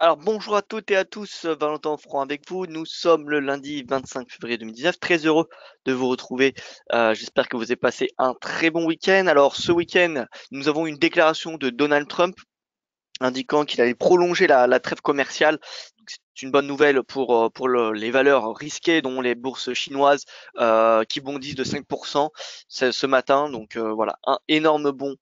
Alors bonjour à toutes et à tous, Valentin Franc avec vous. Nous sommes le lundi 25 février 2019. Très heureux de vous retrouver. J'espère que vous avez passé un très bon week-end. Alors ce week-end, nous avons une déclaration de Donald Trump indiquant qu'il allait prolonger la trêve commerciale. Donc, c'est une bonne nouvelle pour les valeurs risquées, dont les bourses chinoises qui bondissent de 5% ce matin. Donc voilà, un énorme bond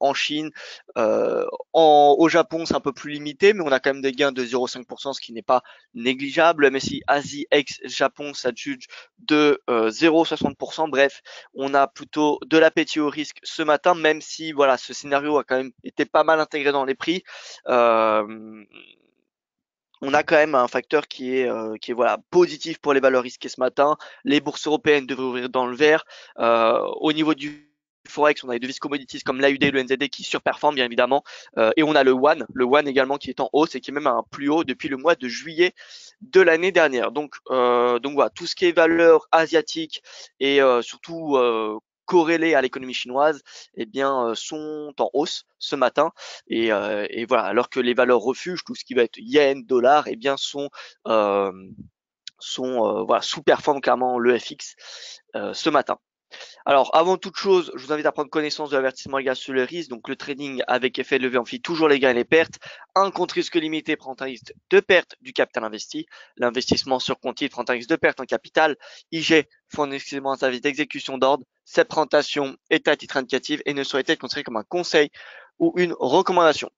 en Chine. Au Japon, c'est un peu plus limité, mais on a quand même des gains de 0,5%, ce qui n'est pas négligeable. Le MSCI Asie ex Japon s'adjuge de 0,60%. Bref, on a plutôt de l'appétit au risque ce matin, même si voilà, ce scénario a quand même été pas mal intégré dans les prix. Euh, on a quand même un facteur qui est voilà positif pour les valeurs risquées ce matin. Les bourses européennes devraient ouvrir dans le vert. Au niveau du Forex, on a les devises commodities comme l'AUD et le NZD qui surperforment bien évidemment. Et on a le One également qui est en hausse et qui est même à un plus haut depuis le mois de juillet de l'année dernière. Donc voilà, tout ce qui est valeurs asiatiques et surtout corrélées à l'économie chinoise, eh bien, sont en hausse ce matin. Et voilà, alors que les valeurs refuges, tout ce qui va être yen, dollar, eh bien, sont voilà, sous-performent clairement le FX ce matin. Alors, avant toute chose, je vous invite à prendre connaissance de l'avertissement légal sur le risque. Donc, le trading avec effet de levier amplifie toujours les gains et les pertes. Un compte risque limité prend un risque de perte du capital investi. L'investissement sur compte titre prend un risque de perte en capital. IG fournit exclusivement un service d'exécution d'ordre. Cette présentation est à titre indicatif et ne saurait être considérée comme un conseil ou une recommandation.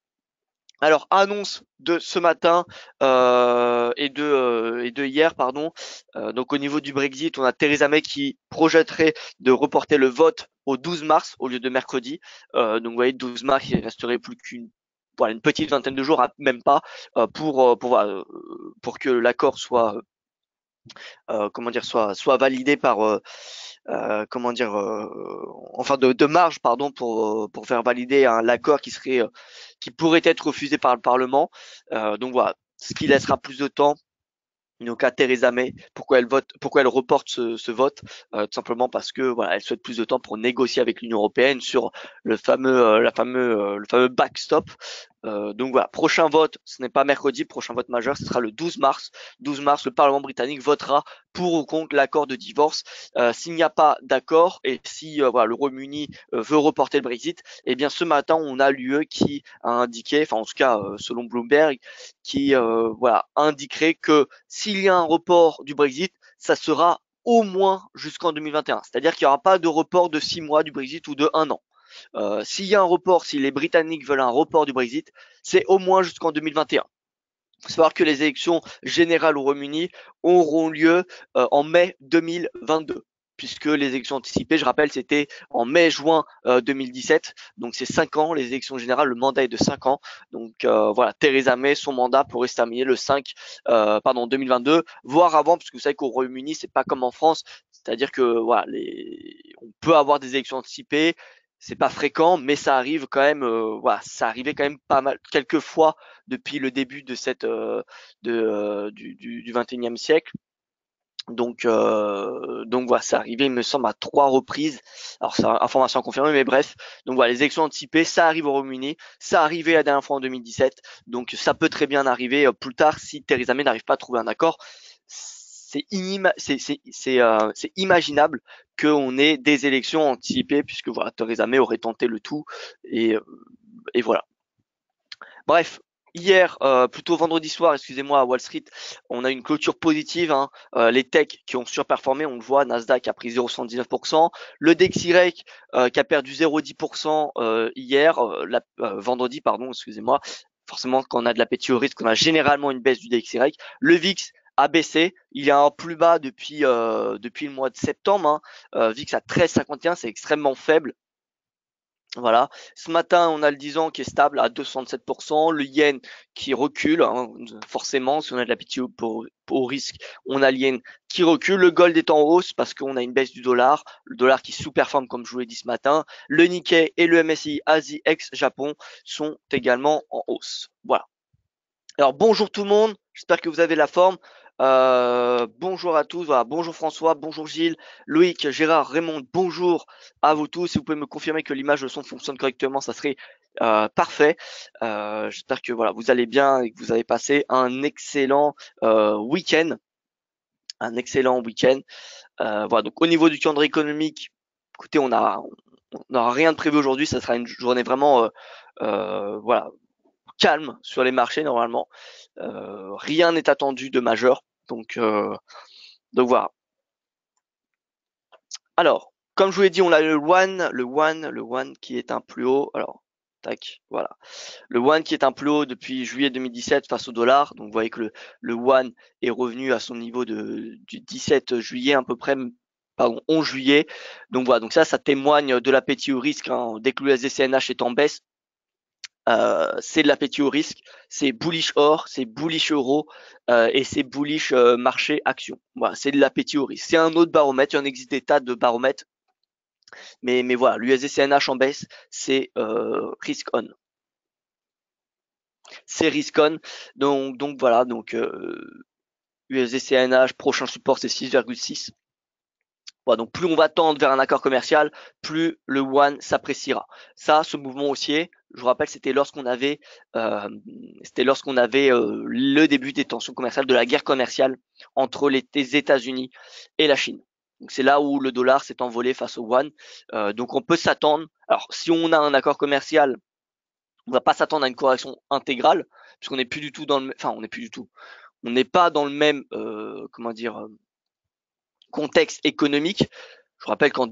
Alors, annonce de ce matin et de hier, pardon. Donc, au niveau du Brexit, on a Theresa May qui projetterait de reporter le vote au 12 mars au lieu de mercredi. Donc, vous voyez, 12 mars, il resterait plus qu'une voilà, une petite vingtaine de jours, même pas, pour que l'accord soit comment dire soit validé par comment dire enfin de marge pardon pour faire valider l'accord qui pourrait être refusé par le Parlement. Donc voilà, ce qui laissera plus de temps donc à Theresa May, pourquoi elle reporte ce vote, tout simplement parce que voilà, elle souhaite plus de temps pour négocier avec l'Union européenne sur le fameux backstop. Donc voilà, prochain vote, ce n'est pas mercredi, prochain vote majeur, ce sera le 12 mars. 12 mars, le Parlement britannique votera pour ou contre l'accord de divorce. S'il n'y a pas d'accord et si voilà, le Royaume-Uni veut reporter le Brexit, eh bien ce matin on a l'UE qui a indiqué, enfin en tout cas selon Bloomberg, qui voilà indiquerait que s'il y a un report du Brexit, ça sera au moins jusqu'en 2021. C'est-à-dire qu'il n'y aura pas de report de 6 mois du Brexit ou de 1 an. S'il y a un report, si les Britanniques veulent un report du Brexit, c'est au moins jusqu'en 2021. Il faut savoir que les élections générales au Royaume-Uni auront lieu en mai 2022 puisque les élections anticipées, je rappelle, c'était en mai-juin 2017. Donc c'est 5 ans, les élections générales, le mandat est de 5 ans. Donc voilà, Theresa May, son mandat pourrait se terminer le 5, 2022, voire avant, parce que vous savez qu'au Royaume-Uni, c'est pas comme en France, c'est-à-dire que voilà, on peut avoir des élections anticipées, c'est pas fréquent, mais ça arrive quand même, voilà, ça arrivait quand même pas mal, quelques fois depuis le début de du 21e siècle. Donc voilà, c'est arrivé, il me semble, à 3 reprises. Alors c'est information confirmée, mais bref. Donc voilà, les élections anticipées, ça arrive au Royaume-Uni, ça arrivait la dernière fois en 2017. Donc ça peut très bien arriver plus tard si Theresa May n'arrive pas à trouver un accord. C'est imaginable qu'on ait des élections anticipées, puisque voilà, Theresa May aurait tenté le tout et voilà. Bref, hier, plutôt vendredi soir, excusez-moi, à Wall Street, on a une clôture positive. Hein. Les techs qui ont surperformé, on le voit, Nasdaq a pris 0,79%, le DXY qui a perdu 0,10% hier, vendredi, pardon, excusez-moi. Forcément, quand on a de l'appétit au risque, on a généralement une baisse du DXY. Le VIX a baissé, il est un plus bas depuis le mois de septembre. Hein. VIX à 13,51, c'est extrêmement faible. Voilà. Ce matin, on a le 10 ans qui est stable à 207%, le yen qui recule, hein, forcément, si on a de l'appétit au risque, on a le yen qui recule, le gold est en hausse parce qu'on a une baisse du dollar, le dollar qui sous-performe comme je vous l'ai dit ce matin, le Nikkei et le MSCI Asie ex-Japon sont également en hausse. Voilà. Alors bonjour tout le monde, j'espère que vous avez la forme. Bonjour à tous, voilà, bonjour François, bonjour Gilles, Loïc, Gérard, Raymond, bonjour à vous tous. Si vous pouvez me confirmer que l'image de son fonctionne correctement, ça serait Parfait. J'espère que voilà, vous allez bien et que vous avez passé un excellent week-end. Un excellent week-end. Voilà, donc au niveau du calendrier économique, écoutez, on n'aura rien de prévu aujourd'hui. Ça sera une journée vraiment voilà, calme sur les marchés normalement. Rien n'est attendu de majeur. Donc voilà. Alors, comme je vous l'ai dit, on a le one qui est un plus haut. Alors, tac, voilà. Le yuan qui est un plus haut depuis juillet 2017 face au dollar. Donc, vous voyez que le yuan est revenu à son niveau du 17 juillet à peu près, pardon, 11 juillet. Donc voilà, donc ça témoigne de l'appétit au risque, hein. Dès que le USD-CNH est en baisse, c'est de l'appétit au risque, c'est bullish or, c'est bullish euro et c'est bullish marché action. Voilà, c'est de l'appétit au risque. C'est un autre baromètre, il en existe des tas de baromètres, mais voilà, l'USD-CNH en baisse, c'est risk on. C'est risk on. Donc voilà, donc USD-CNH, prochain support c'est 6,6. Voilà, donc plus on va tendre vers un accord commercial, plus le yuan s'appréciera. Ça, ce mouvement haussier, je vous rappelle, euh, c'était lorsqu'on avait le début des tensions commerciales, de la guerre commerciale entre les États-Unis et la Chine. Donc c'est là où le dollar s'est envolé face au yuan. Donc on peut s'attendre. Alors si on a un accord commercial, on va pas s'attendre à une correction intégrale, puisqu'on n'est plus du tout dans le, enfin on n'est plus du tout, on n'est pas dans le même, comment dire, contexte économique. Je vous rappelle qu'en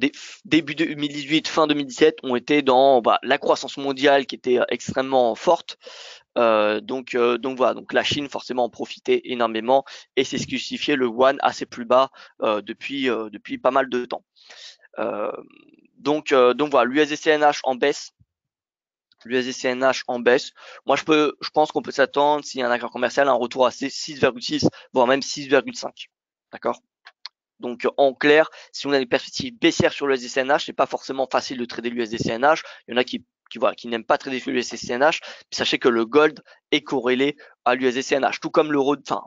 début 2018, fin 2017, on était dans la croissance mondiale qui était extrêmement forte. Donc voilà, donc la Chine forcément en profitait énormément et c'est ce qui justifiait le yuan à ses plus bas depuis pas mal de temps. Euh, donc voilà, l'USD-CNH en baisse. L'USD-CNH en baisse. Moi, je pense qu'on peut s'attendre, s'il y a un accord commercial, à un retour à 6,6, voire même 6,5. D'accord? Donc en clair, si on a des perspectives baissières sur l'USD-CNH, c'est pas forcément facile de trader l'USD-CNH. Il y en a qui n'aiment pas trader l'USD-CNH. Sachez que le gold est corrélé à l'USD-CNH, tout comme l'euro. Enfin,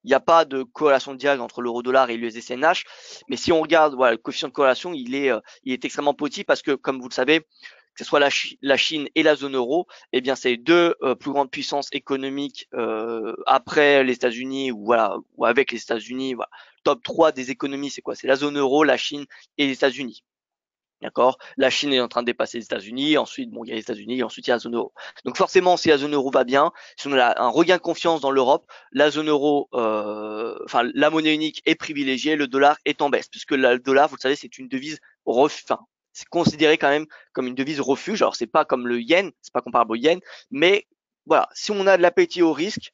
il n'y a pas de corrélation directe entre l'euro-dollar et l'USD-CNH, mais si on regarde, voilà, le coefficient de corrélation, il est extrêmement petit parce que, comme vous le savez, que ce soit la Chine et la zone euro, eh bien, c'est les deux plus grandes puissances économiques après les États-Unis ou voilà, ou avec les États-Unis. Voilà. Top 3 des économies, c'est quoi? C'est la zone euro, la Chine et les États-Unis. D'accord? La Chine est en train de dépasser les États-Unis. Ensuite, bon, il y a les États-Unis et ensuite il y a la zone euro. Donc forcément, si la zone euro va bien, si on a un regain de confiance dans l'Europe, la zone euro, enfin la monnaie unique est privilégiée, le dollar est en baisse, puisque le dollar, vous le savez, c'est une devise enfin, c'est considéré quand même comme une devise refuge. Alors c'est pas comme le yen, c'est pas comparable au yen, mais voilà, si on a de l'appétit au risque,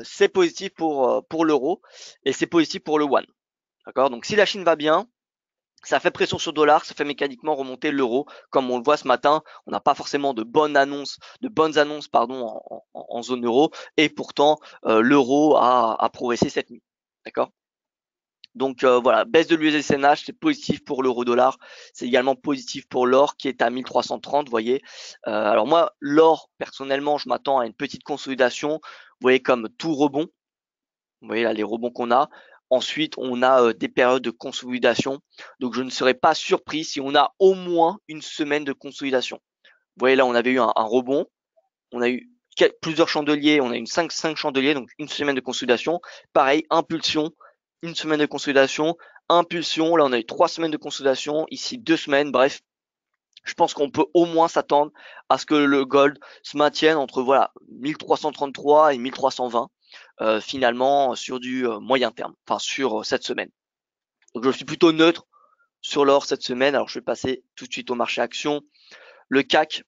c'est positif pour l'euro et c'est positif pour le yuan. D'accord? Donc si la Chine va bien, ça fait pression sur le dollar, ça fait mécaniquement remonter l'euro. Comme on le voit ce matin, on n'a pas forcément de bonnes annonces pardon, en zone euro, et pourtant l'euro a progressé cette nuit. D'accord? Donc voilà, baisse de l'USD-CNH, c'est positif pour l'euro-dollar. C'est également positif pour l'or qui est à 1330, vous voyez. Alors moi, l'or, personnellement, je m'attends à une petite consolidation. Vous voyez, comme tout rebond, vous voyez là les rebonds qu'on a. Ensuite, on a des périodes de consolidation. Donc, je ne serais pas surpris si on a au moins une semaine de consolidation. Vous voyez là, on avait eu un rebond. On a eu plusieurs chandeliers. On a eu 5 chandeliers, donc une semaine de consolidation. Pareil, impulsion, une semaine de consolidation. Impulsion, là, on a eu 3 semaines de consolidation. Ici, 2 semaines. Bref, je pense qu'on peut au moins s'attendre à ce que le gold se maintienne entre voilà 1333 et 1320 finalement sur du moyen terme, enfin sur cette semaine. Donc je suis plutôt neutre sur l'or cette semaine. Alors je vais passer tout de suite au marché action. Le CAC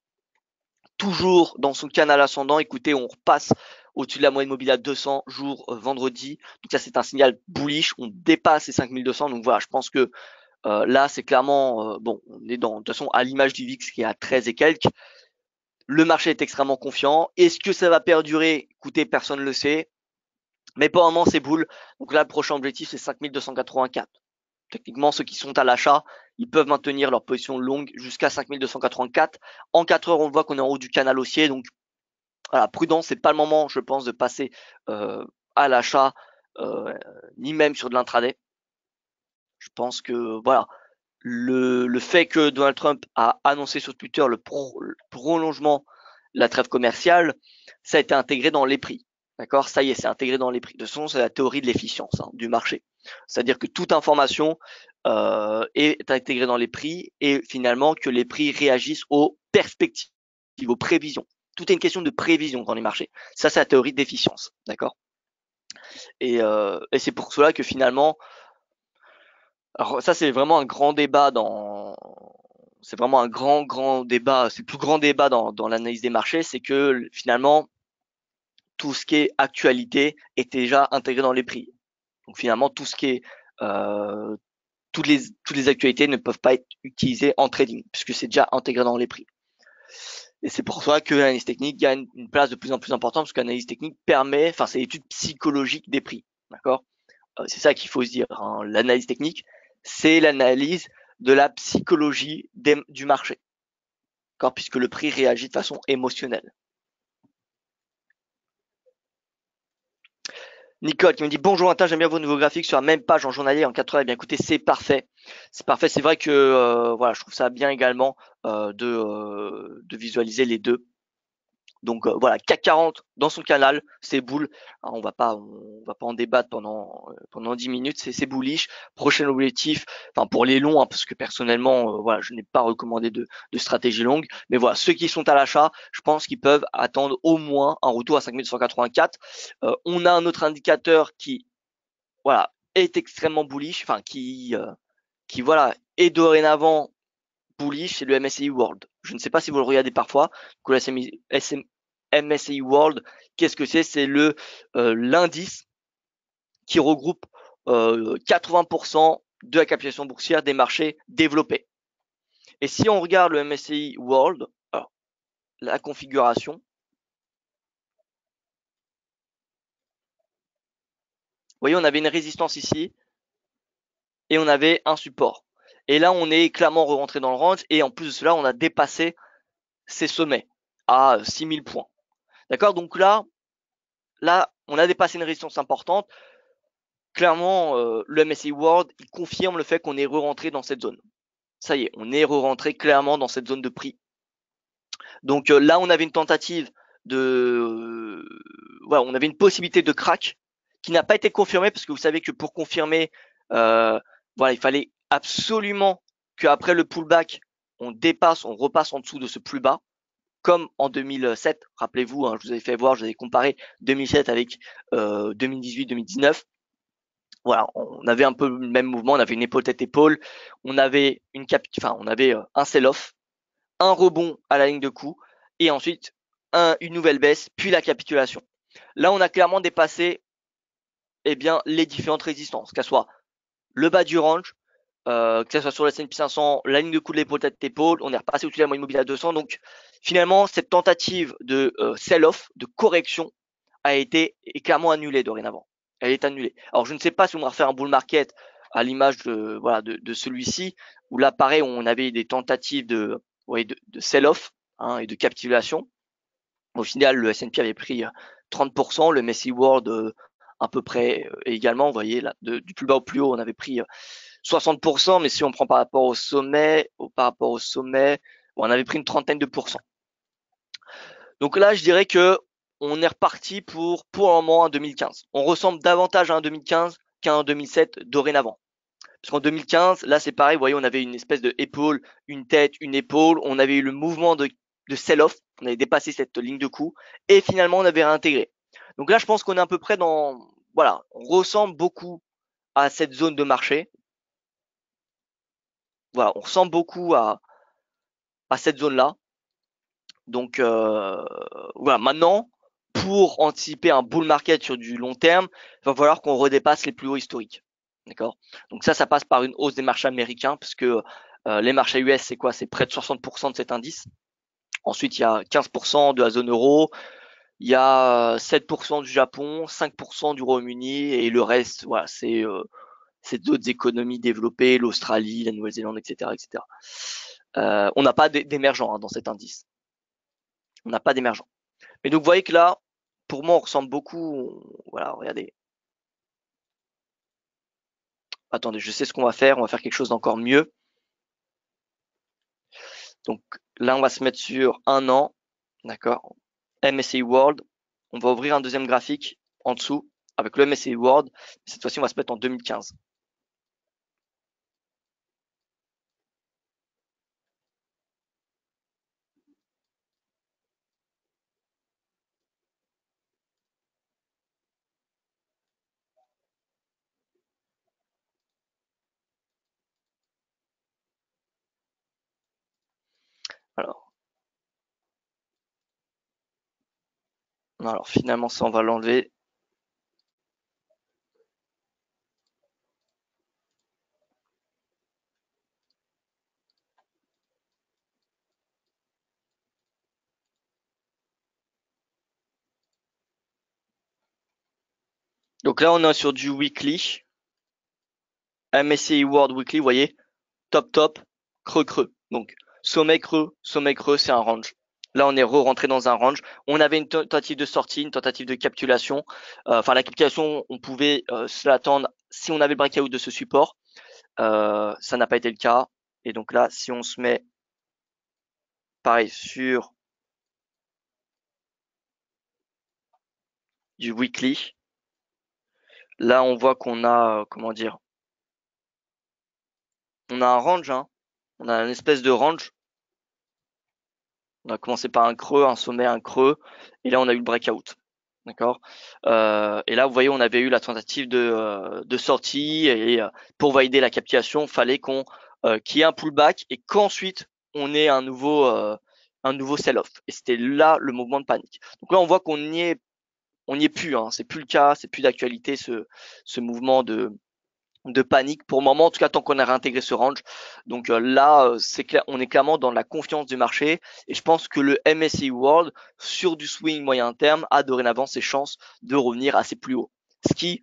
toujours dans son canal ascendant. Écoutez, on repasse au-dessus de la moyenne mobile à 200 jours vendredi. Donc ça c'est un signal bullish. On dépasse les 5200. Donc voilà, je pense que là c'est clairement bon. On est dans de toute façon à l'image du VIX qui est à 13 et quelques. Le marché est extrêmement confiant. Est-ce que ça va perdurer? Écoutez, personne ne le sait. Mais pour le moment, c'est boule. Donc là, le prochain objectif, c'est 5284. Techniquement, ceux qui sont à l'achat, ils peuvent maintenir leur position longue jusqu'à 5284. En 4 heures, on voit qu'on est en haut du canal haussier. Donc voilà, prudence, c'est pas le moment, je pense, de passer à l'achat, ni même sur de l'intraday. Je pense que voilà, le fait que Donald Trump a annoncé sur Twitter le prolongement de la trêve commerciale, ça a été intégré dans les prix. D'accord? Ça y est, c'est intégré dans les prix. De toute façon, c'est la théorie de l'efficience du marché. C'est-à-dire que toute information est intégrée dans les prix et finalement que les prix réagissent aux perspectives, aux prévisions. Tout est une question de prévision dans les marchés. Ça, c'est la théorie d'efficience. D'accord? Et c'est pour cela que finalement, alors ça, c'est vraiment un grand débat c'est vraiment un grand débat, c'est le plus grand débat dans l'analyse des marchés, c'est que finalement, tout ce qui est actualité est déjà intégré dans les prix. Donc finalement, tout ce qui est, euh, toutes les actualités ne peuvent pas être utilisées en trading, puisque c'est déjà intégré dans les prix. Et c'est pour ça que l'analyse technique gagne une place de plus en plus importante, parce que l'analyse technique permet, enfin, c'est l'étude psychologique des prix. D'accord? C'est ça qu'il faut se dire, hein. L'analyse technique, c'est l'analyse de la psychologie du marché, puisque le prix réagit de façon émotionnelle. Nicole qui me dit bonjour Martin, j'aime bien vos nouveaux graphiques sur la même page en journalier en 4 heures. Eh bien écoutez, c'est parfait. C'est parfait. C'est vrai que voilà, je trouve ça bien également de visualiser les deux. Donc voilà, CAC 40 dans son canal, c'est bull. Hein, on va pas en débattre pendant 10 minutes. C'est bullish. Prochain objectif, enfin pour les longs, hein, parce que personnellement, voilà, je n'ai pas recommandé de stratégie longue. Mais voilà, ceux qui sont à l'achat, je pense qu'ils peuvent attendre au moins un retour à 5184. On a un autre indicateur qui, voilà, est extrêmement bullish, enfin qui voilà est dorénavant bullish, c'est le MSCI World. Je ne sais pas si vous le regardez parfois. Que le MSCI World, qu'est-ce que c'est? C'est l'indice qui regroupe 80% de la capitalisation boursière des marchés développés. Et si on regarde le MSCI World, alors, la configuration, vous voyez, on avait une résistance ici et on avait un support. Et là, on est clairement rentré dans le range et en plus de cela, on a dépassé ces sommets à 6000 points. D'accord? Donc là, on a dépassé une résistance importante. Clairement, le MSCI World, il confirme le fait qu'on est re-rentré dans cette zone. Ça y est, on est re-rentré clairement dans cette zone de prix. Donc là, on avait une tentative voilà, on avait une possibilité de crack qui n'a pas été confirmée parce que vous savez que pour confirmer, voilà, il fallait absolument qu'après le pullback, on repasse en dessous de ce plus bas, comme en 2007. Rappelez-vous, hein, je vous avais fait voir, je vous avais comparé 2007 avec 2018-2019. Voilà, on avait un peu le même mouvement, on avait une épaule tête épaule, on avait on avait un sell-off, un rebond à la ligne de coup et ensuite une nouvelle baisse, puis la capitulation. Là, on a clairement dépassé bien les différentes résistances, que ce soit le bas du range, que ce soit sur le S&P 500, la ligne de coup de l'épaule tête épaule, on est repassé au-dessus de la moyenne mobile à 200. Donc finalement, cette tentative de sell-off, de correction, est clairement annulée dorénavant. Elle est annulée. Alors je ne sais pas si on va refaire un bull market à l'image de celui-ci, où là pareil, on avait des tentatives de sell-off, hein, et de capitulation. Au final, le S&P avait pris 30%, le MSCI World à peu près également. Vous voyez là, du plus bas au plus haut, on avait pris 60%, mais si on prend par rapport au sommet, on avait pris une trentaine de pourcents. Donc là, je dirais que on est reparti pour le moment un 2015. On ressemble davantage à un 2015 qu'à un 2007 dorénavant. Parce qu'en 2015, là c'est pareil, vous voyez, on avait une espèce de épaule, une tête, une épaule, on avait eu le mouvement de sell-off, on avait dépassé cette ligne de coup, et finalement on avait réintégré. Donc là, je pense qu'on est à peu près voilà, on ressemble beaucoup à cette zone de marché. Voilà, on ressemble beaucoup à cette zone-là. Donc voilà, maintenant, pour anticiper un bull market sur du long terme, il va falloir qu'on redépasse les plus hauts historiques. D'accord? Donc ça passe par une hausse des marchés américains, parce que les marchés US, c'est quoi? C'est près de 60% de cet indice. Ensuite, il y a 15% de la zone euro, il y a 7% du Japon, 5% du Royaume-Uni, et le reste, voilà, c'est d'autres économies développées, l'Australie, la Nouvelle-Zélande, etc., etc. On n'a pas d'émergents dans cet indice. On n'a pas d'émergents. Mais donc, vous voyez que là, pour moi, on ressemble beaucoup. Voilà, regardez. Attendez, je sais ce qu'on va faire. On va faire quelque chose d'encore mieux. Donc là, on va se mettre sur un an, d'accord? MSCI World. On va ouvrir un deuxième graphique en dessous avec le MSCI World. Cette fois-ci, on va se mettre en 2015. Alors finalement, ça, on va l'enlever. Donc là, on est sur du weekly. MSCI World Weekly, vous voyez, top, top, creux, creux. Donc, sommet, creux, c'est un range. Là, on est re-rentré dans un range. On avait une tentative de sortie, une tentative de capitulation. Enfin, la capitulation, on pouvait se l'attendre si on avait le breakout de ce support. Ça n'a pas été le cas. Et donc là, si on se met, pareil, sur du weekly, là, on voit qu'on a, comment dire, on a un range, hein. On a une espèce de range. On a commencé par un creux, un sommet, un creux, et là on a eu le breakout. D'accord. Et là, vous voyez, on avait eu la tentative de sortie et pour valider la captation, fallait qu'on qu'il y ait un pullback et qu'ensuite on ait un nouveau sell-off. Et c'était là le mouvement de panique. Donc là, on voit on n'y est plus. Hein. C'est plus le cas, c'est plus d'actualité ce mouvement de panique pour le moment, en tout cas tant qu'on a réintégré ce range. Donc là, c'est clair, on est clairement dans la confiance du marché et je pense que le MSCI World sur du swing moyen terme a dorénavant ses chances de revenir assez plus haut. Ce qui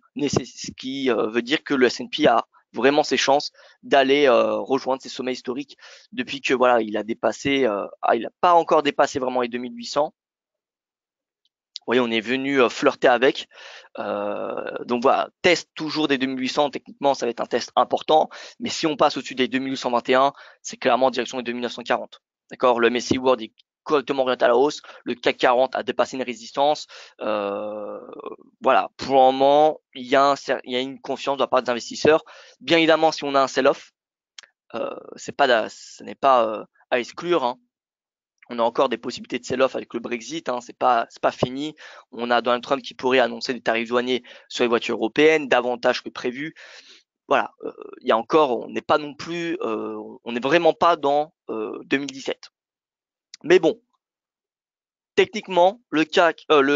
veut dire que le S&P a vraiment ses chances d'aller rejoindre ses sommets historiques depuis que voilà, il a dépassé, il n'a pas encore dépassé vraiment les 2800. Oui, on est venu flirter avec. Donc voilà, test toujours des 2800. Techniquement, ça va être un test important. Mais si on passe au-dessus des 2821, c'est clairement en direction des 2940. D'accord. Le MSCI World est correctement orienté à la hausse. Le CAC 40 a dépassé une résistance. Voilà. Pour le moment, il y a une confiance de la part des investisseurs. Bien évidemment, si on a un sell-off, ce n'est pas à exclure. Hein. On a encore des possibilités de sell-off avec le Brexit, hein, c'est pas fini. On a Donald Trump qui pourrait annoncer des tarifs douaniers sur les voitures européennes, davantage que prévu. Voilà, il y a encore, on n'est pas non plus, on n'est vraiment pas dans 2017. Mais bon, techniquement, le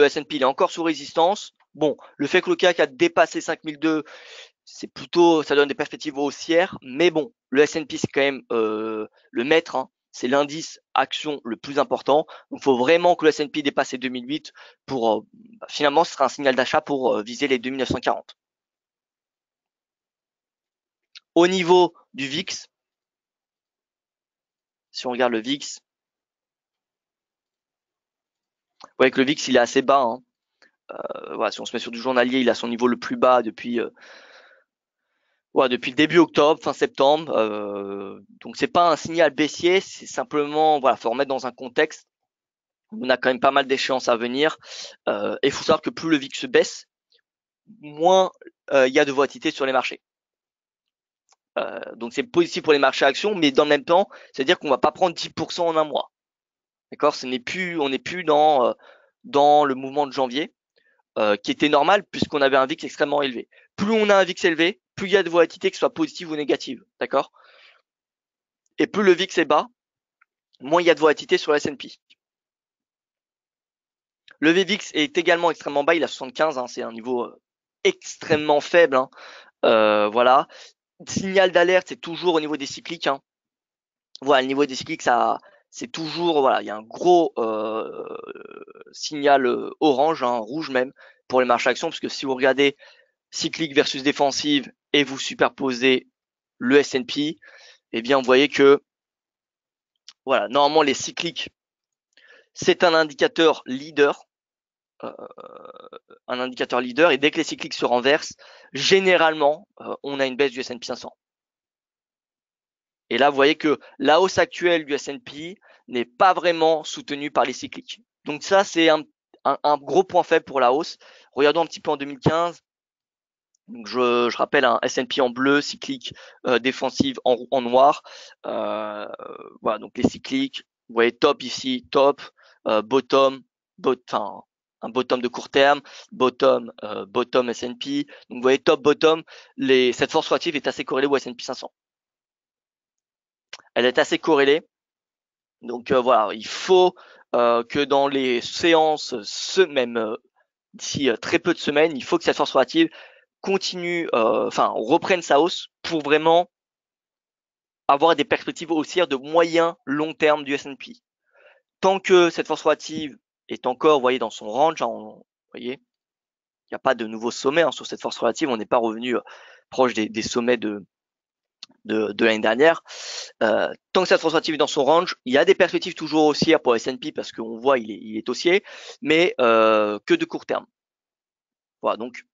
S&P il est encore sous résistance. Bon, le fait que le CAC a dépassé 5002, c'est plutôt, ça donne des perspectives haussières. Mais bon, le S&P c'est quand même le maître. Hein. C'est l'indice action le plus important. Donc, il faut vraiment que le S&P dépasse les 2008 pour, finalement, ce sera un signal d'achat pour viser les 2940. Au niveau du VIX, si on regarde le VIX, vous voyez que le VIX, il est assez bas. Hein. Voilà, si on se met sur du journalier, il a son niveau le plus bas depuis le début octobre, fin septembre. Donc, c'est pas un signal baissier, c'est simplement, voilà, faut remettre dans un contexte. On a quand même pas mal d'échéances à venir. Et il faut savoir que plus le VIX se baisse, moins il y a de volatilité sur les marchés. Donc c'est positif pour les marchés actions, mais dans le même temps, c'est-à-dire qu'on va pas prendre 10% en un mois. D'accord, on n'est plus dans le mouvement de janvier, qui était normal puisqu'on avait un VIX extrêmement élevé. Plus on a un VIX élevé, plus il y a de volatilité, que ce soit positive ou négative. D'accord. Et plus le VIX est bas, moins il y a de volatilité sur la S&P. Le VVIX est également extrêmement bas, il a 75, hein, c'est un niveau extrêmement faible. Hein. Voilà. Signal d'alerte, c'est toujours au niveau des cycliques. Hein. Voilà, le niveau des cycliques, ça, c'est toujours, voilà, il y a un gros signal orange, hein, rouge même, pour les marchés actions, parce que si vous regardez cyclique versus défensive et vous superposez le S&P, eh bien, vous voyez que, voilà, normalement, les cycliques, c'est un indicateur leader. Un indicateur leader et dès que les cycliques se renversent, généralement, on a une baisse du S&P 500. Et là, vous voyez que la hausse actuelle du S&P n'est pas vraiment soutenue par les cycliques. Donc ça, c'est un gros point faible pour la hausse. Regardons un petit peu en 2015. Donc je rappelle un S&P en bleu, cyclique défensive en noir. Voilà, donc les cycliques, vous voyez top ici, top, bottom, enfin un bottom de court terme, bottom, bottom S&P. Donc vous voyez top, bottom, cette force relative est assez corrélée au S&P 500. Elle est assez corrélée. Donc voilà, il faut que dans les séances, même d'ici très peu de semaines, il faut que cette force relative continue, reprenne sa hausse pour vraiment avoir des perspectives haussières de moyen long terme du S&P. Tant que cette force relative est encore, vous voyez, dans son range, vous voyez, il n'y a pas de nouveau sommet sur cette force relative, on n'est pas revenu proche des sommets de l'année dernière. Tant que cette force relative est dans son range, il y a des perspectives toujours haussières pour S&P parce qu'on voit il est haussier, mais que de court terme. Voilà, donc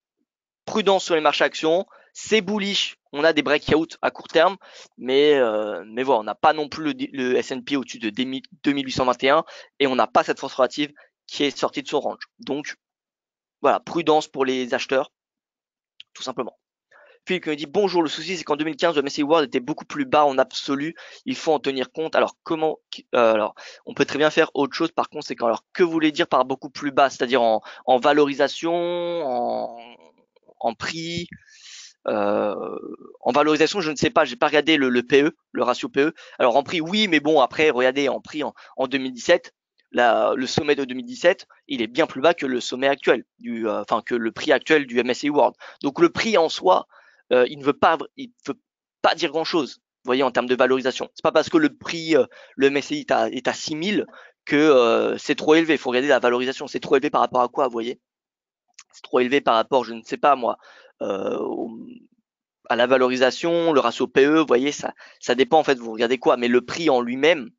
prudence sur les marchés actions, c'est bullish, on a des breakouts à court terme, mais voilà, on n'a pas non plus le S&P au-dessus de 2821 et on n'a pas cette force relative qui est sortie de son range. Donc voilà, prudence pour les acheteurs, tout simplement. Philippe me dit bonjour, le souci c'est qu'en 2015 le MSCI World était beaucoup plus bas en absolu, il faut en tenir compte. Alors comment alors on peut très bien faire autre chose par conséquent. Alors que voulez dire par beaucoup plus bas, c'est-à-dire en valorisation, en prix, en valorisation, je ne sais pas, j'ai pas regardé le PE, le ratio PE. Alors en prix, oui, mais bon, après, regardez, en prix en 2017, le sommet de 2017, il est bien plus bas que le sommet actuel, que le prix actuel du MSCI World. Donc le prix en soi, il ne veut pas dire grand-chose. Vous voyez, en termes de valorisation. C'est pas parce que le prix, le MSCI est à 6000 que c'est trop élevé. Il faut regarder la valorisation. C'est trop élevé par rapport à quoi, vous voyez? C'est trop élevé par rapport, je ne sais pas moi, à la valorisation, le ratio PE, vous voyez, ça dépend en fait, vous regardez quoi, mais le prix en lui-même,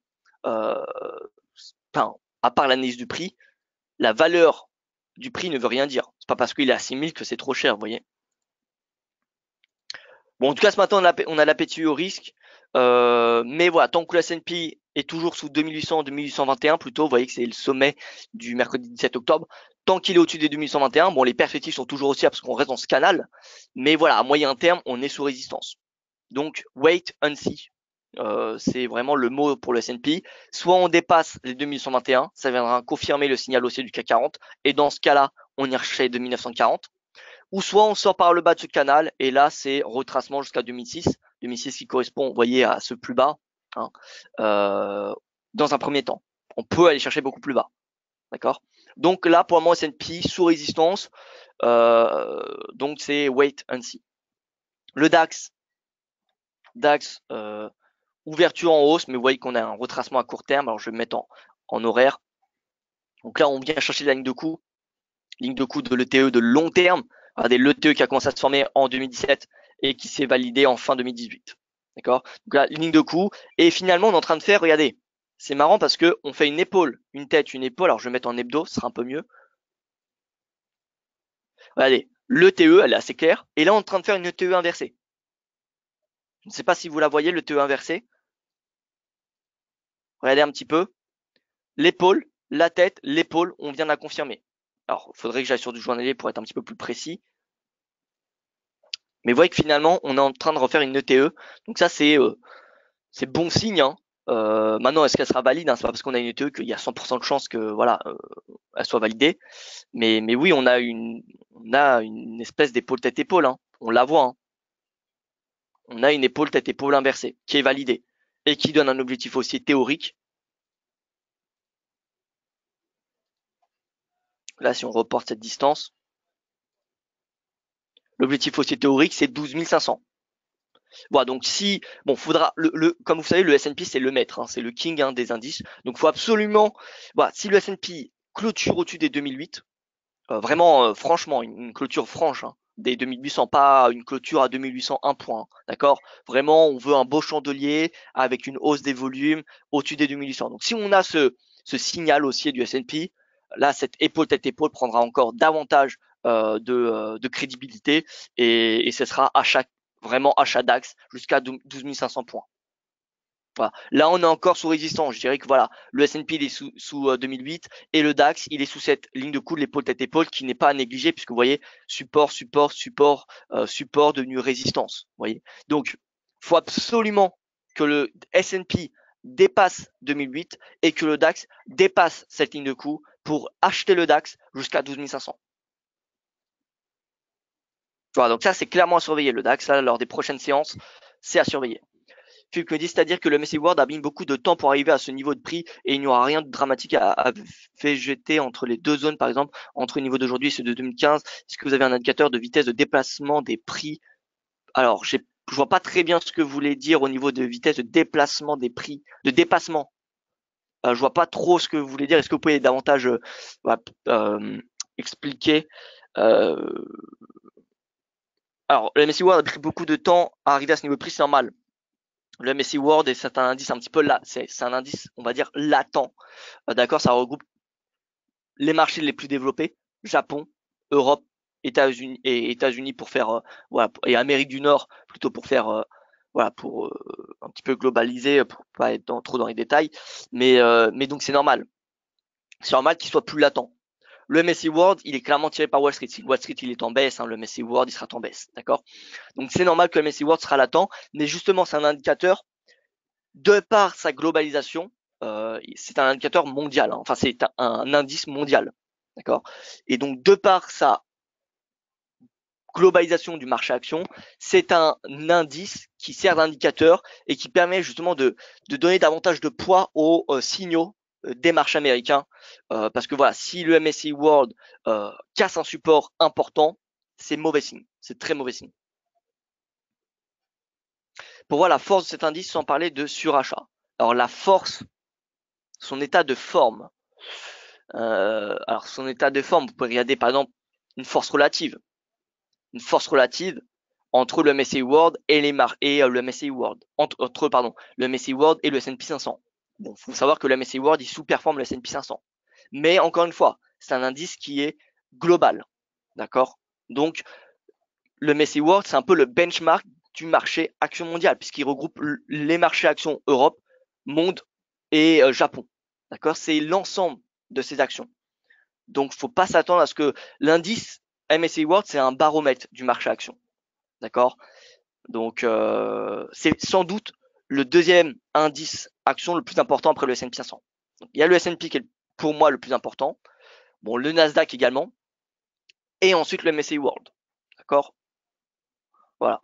à part l'analyse du prix, la valeur du prix ne veut rien dire. C'est pas parce qu'il est à 6000 que c'est trop cher, vous voyez. Bon, en tout cas, ce matin, on a l'appétit au risque, mais voilà, tant que le S&P est toujours sous 2800, 2821 plutôt, vous voyez que c'est le sommet du mercredi 17 octobre, tant qu'il est au-dessus des 2121, bon, les perspectives sont toujours haussières parce qu'on reste dans ce canal, mais voilà, à moyen terme, on est sous résistance. Donc, wait and see. C'est vraiment le mot pour le S&P. Soit on dépasse les 2121, ça viendra confirmer le signal haussier du CAC 40, et dans ce cas-là, on ira chercher 2940. Ou soit on sort par le bas de ce canal, et là, c'est retracement jusqu'à 2006. 2006 qui correspond, vous voyez, à ce plus bas, hein, dans un premier temps. On peut aller chercher beaucoup plus bas. D'accord? Donc là, pour le moment, S&P sous résistance. Donc c'est wait and see. Le DAX, ouverture en hausse, mais vous voyez qu'on a un retracement à court terme. Alors je vais me mettre en horaire. Donc là, on vient chercher la ligne de coup de l'ETE de long terme. Regardez, l'ETE qui a commencé à se former en 2017 et qui s'est validé en fin 2018. D'accord? Donc là, ligne de coup. Et finalement, on est en train de faire, regardez, c'est marrant parce que on fait une épaule, une tête, une épaule. Alors je vais mettre en hebdo, ce sera un peu mieux. Regardez, l'ETE, elle est assez claire. Et là, on est en train de faire une ETE inversée. Je ne sais pas si vous la voyez, l'ETE inversée. Regardez un petit peu. L'épaule, la tête, l'épaule, on vient de la confirmer. Alors, il faudrait que j'aille sur du journalier pour être un petit peu plus précis. Mais vous voyez que finalement, on est en train de refaire une ETE. Donc ça, c'est bon signe. Hein. Maintenant, est-ce qu'elle sera valide, hein? C'est pas parce qu'on a une ETE qu'il y a 100% de chance que voilà, elle soit validée. Mais oui, on a une espèce d'épaule tête-épaule. Hein. On la voit. Hein. On a une épaule tête-épaule inversée qui est validée et qui donne un objectif aussi théorique. Là, si on reporte cette distance, l'objectif aussi théorique, c'est 12 500. Voilà, donc si, bon, faudra, comme vous savez, le S&P, c'est le maître, hein, c'est le king hein, des indices. Donc, il faut absolument, voilà, si le S&P clôture au-dessus des 2008, vraiment, franchement, une clôture franche, hein, des 2800, pas une clôture à 2801 points, hein, d'accord? Vraiment, on veut un beau chandelier avec une hausse des volumes au-dessus des 2800. Donc, si on a ce signal haussier du S&P, là, cette épaule tête épaule prendra encore davantage de crédibilité et ce sera vraiment achat DAX jusqu'à 12 500 points. Voilà. Là, on est encore sous résistance. Je dirais que voilà, le S&P il est sous 2008 et le DAX il est sous cette ligne de coude, l'épaule tête épaule, qui n'est pas à négliger puisque vous voyez support, support, support, support devenu résistance. Vous voyez. Donc, faut absolument que le S&P dépasse 2008 et que le DAX dépasse cette ligne de coude pour acheter le DAX jusqu'à 12 500. Voilà, donc ça c'est clairement à surveiller. Le DAX là, lors des prochaines séances, c'est à surveiller. Philippe me dit, c'est-à-dire que le MSCI World a mis beaucoup de temps pour arriver à ce niveau de prix et il n'y aura rien de dramatique à végéter entre les deux zones, par exemple, entre le niveau d'aujourd'hui et ceux de 2015. Est-ce que vous avez un indicateur de vitesse de déplacement des prix? Alors, je vois pas très bien ce que vous voulez dire au niveau de vitesse de déplacement des prix, de dépassement. Je vois pas trop ce que vous voulez dire. Est-ce que vous pouvez davantage expliquer Alors, le MSCI World a pris beaucoup de temps à arriver à ce niveau de prix, c'est normal. Le MSCI World c'est un indice un petit peu là, c'est un indice, on va dire, latent. D'accord, ça regroupe les marchés les plus développés, Japon, Europe, États-Unis pour faire voilà, et Amérique du Nord plutôt pour faire voilà, pour un petit peu globaliser, pour pas être trop dans les détails, mais donc c'est normal. C'est normal qu'il soit plus latent. Le MSCI World, il est clairement tiré par Wall Street. Si Wall Street il est en baisse, hein, le MSCI World il sera en baisse, d'accord. Donc c'est normal que le MSCI World sera latent, mais justement c'est un indicateur de par sa globalisation, c'est un indicateur mondial, hein. Enfin c'est un indice mondial, d'accord. Et donc de par sa globalisation du marché action, c'est un indice qui sert d'indicateur et qui permet justement de donner davantage de poids aux signaux des marchés américains, parce que voilà, si le MSCI World casse un support important, c'est mauvais signe, c'est très mauvais signe. Pour voir la force de cet indice sans parler de surachat. Alors la force, son état de forme. Alors son état de forme, vous pouvez regarder par exemple une force relative. Une force relative entre le MSCI World et le MSCI World. Entre pardon, le MSCI World et le S&P 500. Bon, faut savoir que le MSCI World il sous-performe le S&P 500. Mais encore une fois, c'est un indice qui est global. D'accord? Donc le MSCI World, c'est un peu le benchmark du marché action mondial, puisqu'il regroupe les marchés actions Europe, monde et Japon. D'accord? C'est l'ensemble de ces actions. Donc, faut pas s'attendre à ce que l'indice MSCI World, c'est un baromètre du marché action. D'accord? Donc, c'est sans doute le deuxième indice action le plus important après le S&P 500. Donc, il y a le S&P qui est pour moi le plus important. Bon, le Nasdaq également. Et ensuite le MSCI World. D'accord? Voilà.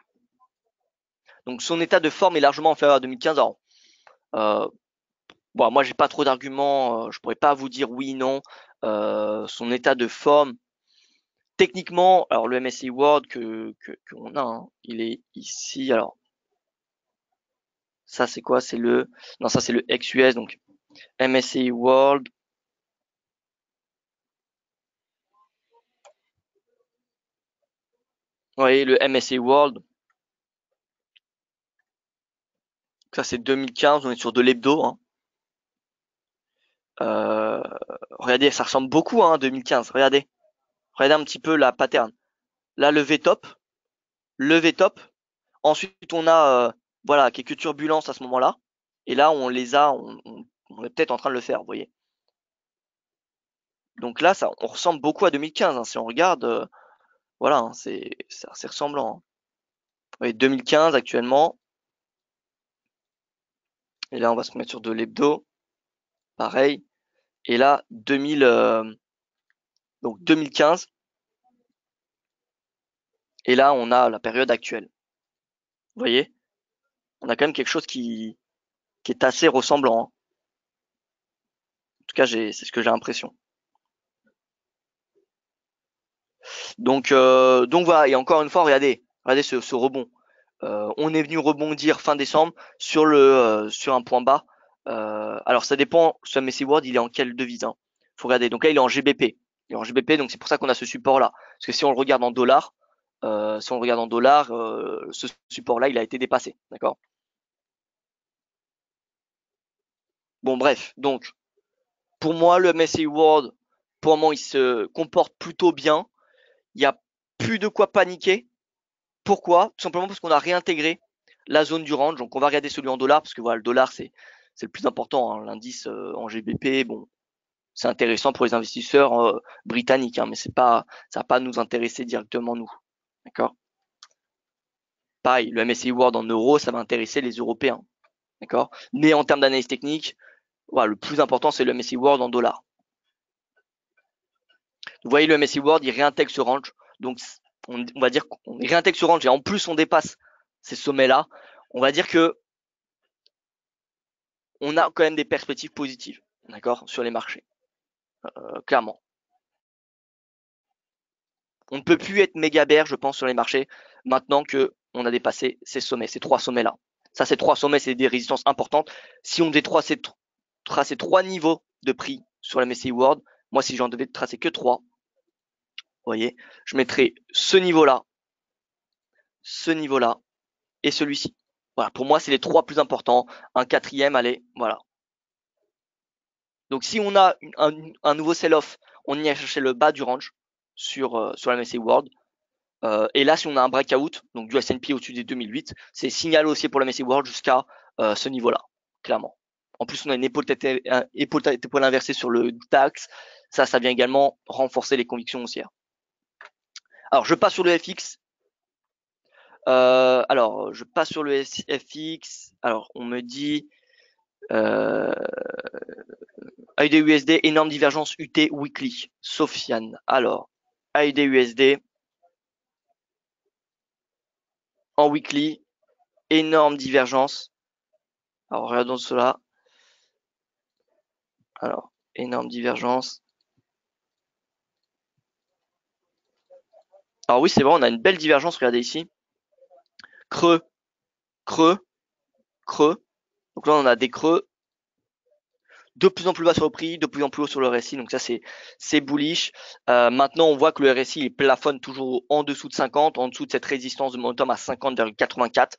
Donc son état de forme est largement inférieur à 2015. Alors, bon, moi j'ai pas trop d'arguments, je pourrais pas vous dire oui, non. Son état de forme, techniquement, alors le MSCI World qu'on a, hein, il est ici. Alors, ça c'est quoi? C'est le, non ça c'est le ex-US, donc MSCI World. Vous voyez le MSCI World. Ça c'est 2015, on est sur de l'hebdo, hein. Regardez, ça ressemble beaucoup hein, 2015. Regardez un petit peu la pattern. Là, le V-top, le V-top. Ensuite, on a voilà quelques turbulences à ce moment-là. Et là, on les a, on est peut-être en train de le faire, vous voyez. Donc là, ça, on ressemble beaucoup à 2015. Hein, si on regarde, voilà, hein, c'est ressemblant. Hein. Vous voyez, 2015 actuellement. Et là, on va se mettre sur de l'hebdo. Pareil. Et là, 2015. Et là, on a la période actuelle. Vous voyez, on a quand même quelque chose qui est assez ressemblant. Hein. En tout cas, c'est ce que j'ai l'impression. Donc voilà. Et encore une fois, regardez ce rebond. On est venu rebondir fin décembre sur un point bas. Alors ça dépend. Ce MSCI World, il est en quelle devise hein. Faut regarder. Donc là, il est en GBP. Il est en GBP, donc c'est pour ça qu'on a ce support là. Parce que si on le regarde en dollars, ce support là, il a été dépassé. D'accord. Bon bref, donc pour moi, le MSCI World, pour le moment, il se comporte plutôt bien. Il n'y a plus de quoi paniquer. Pourquoi? Tout simplement parce qu'on a réintégré la zone du range. Donc on va regarder celui en dollars parce que voilà, le dollar c'est le plus important, hein. L'indice en GBP, bon, c'est intéressant pour les investisseurs britanniques, hein, mais ça va pas nous intéresser directement nous. D'accord. Pareil, le MSCI World en euros, ça va intéresser les Européens. D'accord. Mais en termes d'analyse technique, voilà, le plus important c'est le MSCI World en dollars. Vous voyez, le MSCI World, il réintègre ce range. Donc, on va dire qu'on réintègre ce range et en plus, on dépasse ces sommets-là. On va dire que on a quand même des perspectives positives, d'accord, sur les marchés, clairement. On ne peut plus être méga bear, je pense, sur les marchés maintenant que on a dépassé ces sommets, ces trois sommets-là. Ça, ces trois sommets, c'est des résistances importantes. Si on détrace ces trois niveaux de prix sur la MSCI World, moi, si j'en devais tracer que trois, vous voyez, je mettrais ce niveau-là et celui-ci. Voilà, pour moi, c'est les trois plus importants. Un quatrième, allez, voilà. Donc, si on a un nouveau sell-off, on y a cherché le bas du range sur la MSCI World. Et là, si on a un breakout, donc du S&P au-dessus des 2008, c'est signal haussier pour la MSCI World jusqu'à ce niveau-là, clairement. En plus, on a une épaule inversée sur le DAX. Ça vient également renforcer les convictions haussières. Alors, je passe sur le FX. Alors, je passe sur le FX. Alors, on me dit AUD-USD, énorme divergence UT weekly. Sofiane. Alors, AUD-USD en weekly, énorme divergence. Alors, regardons cela. Alors, énorme divergence. Alors oui, c'est vrai, on a une belle divergence. Regardez ici. Creux, creux, creux. Donc là, on a des creux de plus en plus bas sur le prix, de plus en plus haut sur le RSI. Donc ça, c'est bullish. Maintenant, on voit que le RSI il plafonne toujours en dessous de 50, en dessous de cette résistance de momentum à 50,84.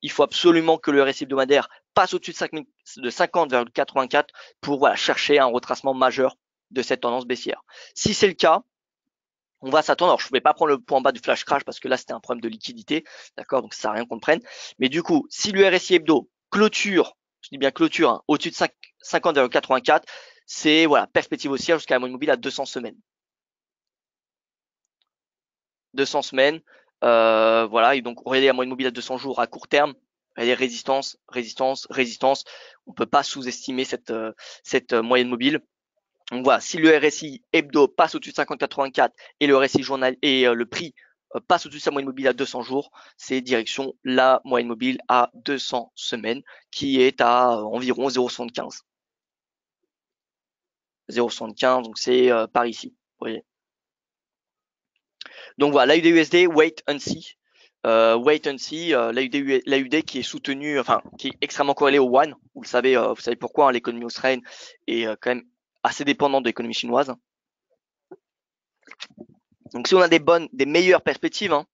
Il faut absolument que le RSI hebdomadaire passe au-dessus de 50,84 pour voilà, chercher un retracement majeur de cette tendance baissière. Si c'est le cas, on va s'attendre. Alors, je ne pouvais pas prendre le point en bas du flash crash parce que là, c'était un problème de liquidité. D'accord? Donc, ça sert à rien qu'on le prenne. Mais du coup, si le RSI hebdo clôture, je dis bien clôture, hein, au-dessus de 50,84, c'est, voilà, perspective haussière jusqu'à la moyenne mobile à 200 semaines. 200 semaines. Voilà. Et donc, regardez la moyenne mobile à 200 jours à court terme. Regardez résistance, résistance, résistance. On peut pas sous-estimer cette moyenne mobile. Donc voilà, si le RSI hebdo passe au-dessus de 50,84 et le RSI journal et le prix passe au-dessus de sa moyenne mobile à 200 jours, c'est direction la moyenne mobile à 200 semaines qui est à environ 0,75. 0,75, donc c'est par ici. Vous voyez. Donc voilà, l'AUD-USD, wait and see. Wait and see, l'AUD qui est soutenu, enfin qui est extrêmement corrélé au yuan. Vous savez pourquoi, hein, l'économie australienne est quand même assez dépendante de l'économie chinoise. Donc si on a des meilleures perspectives, hein,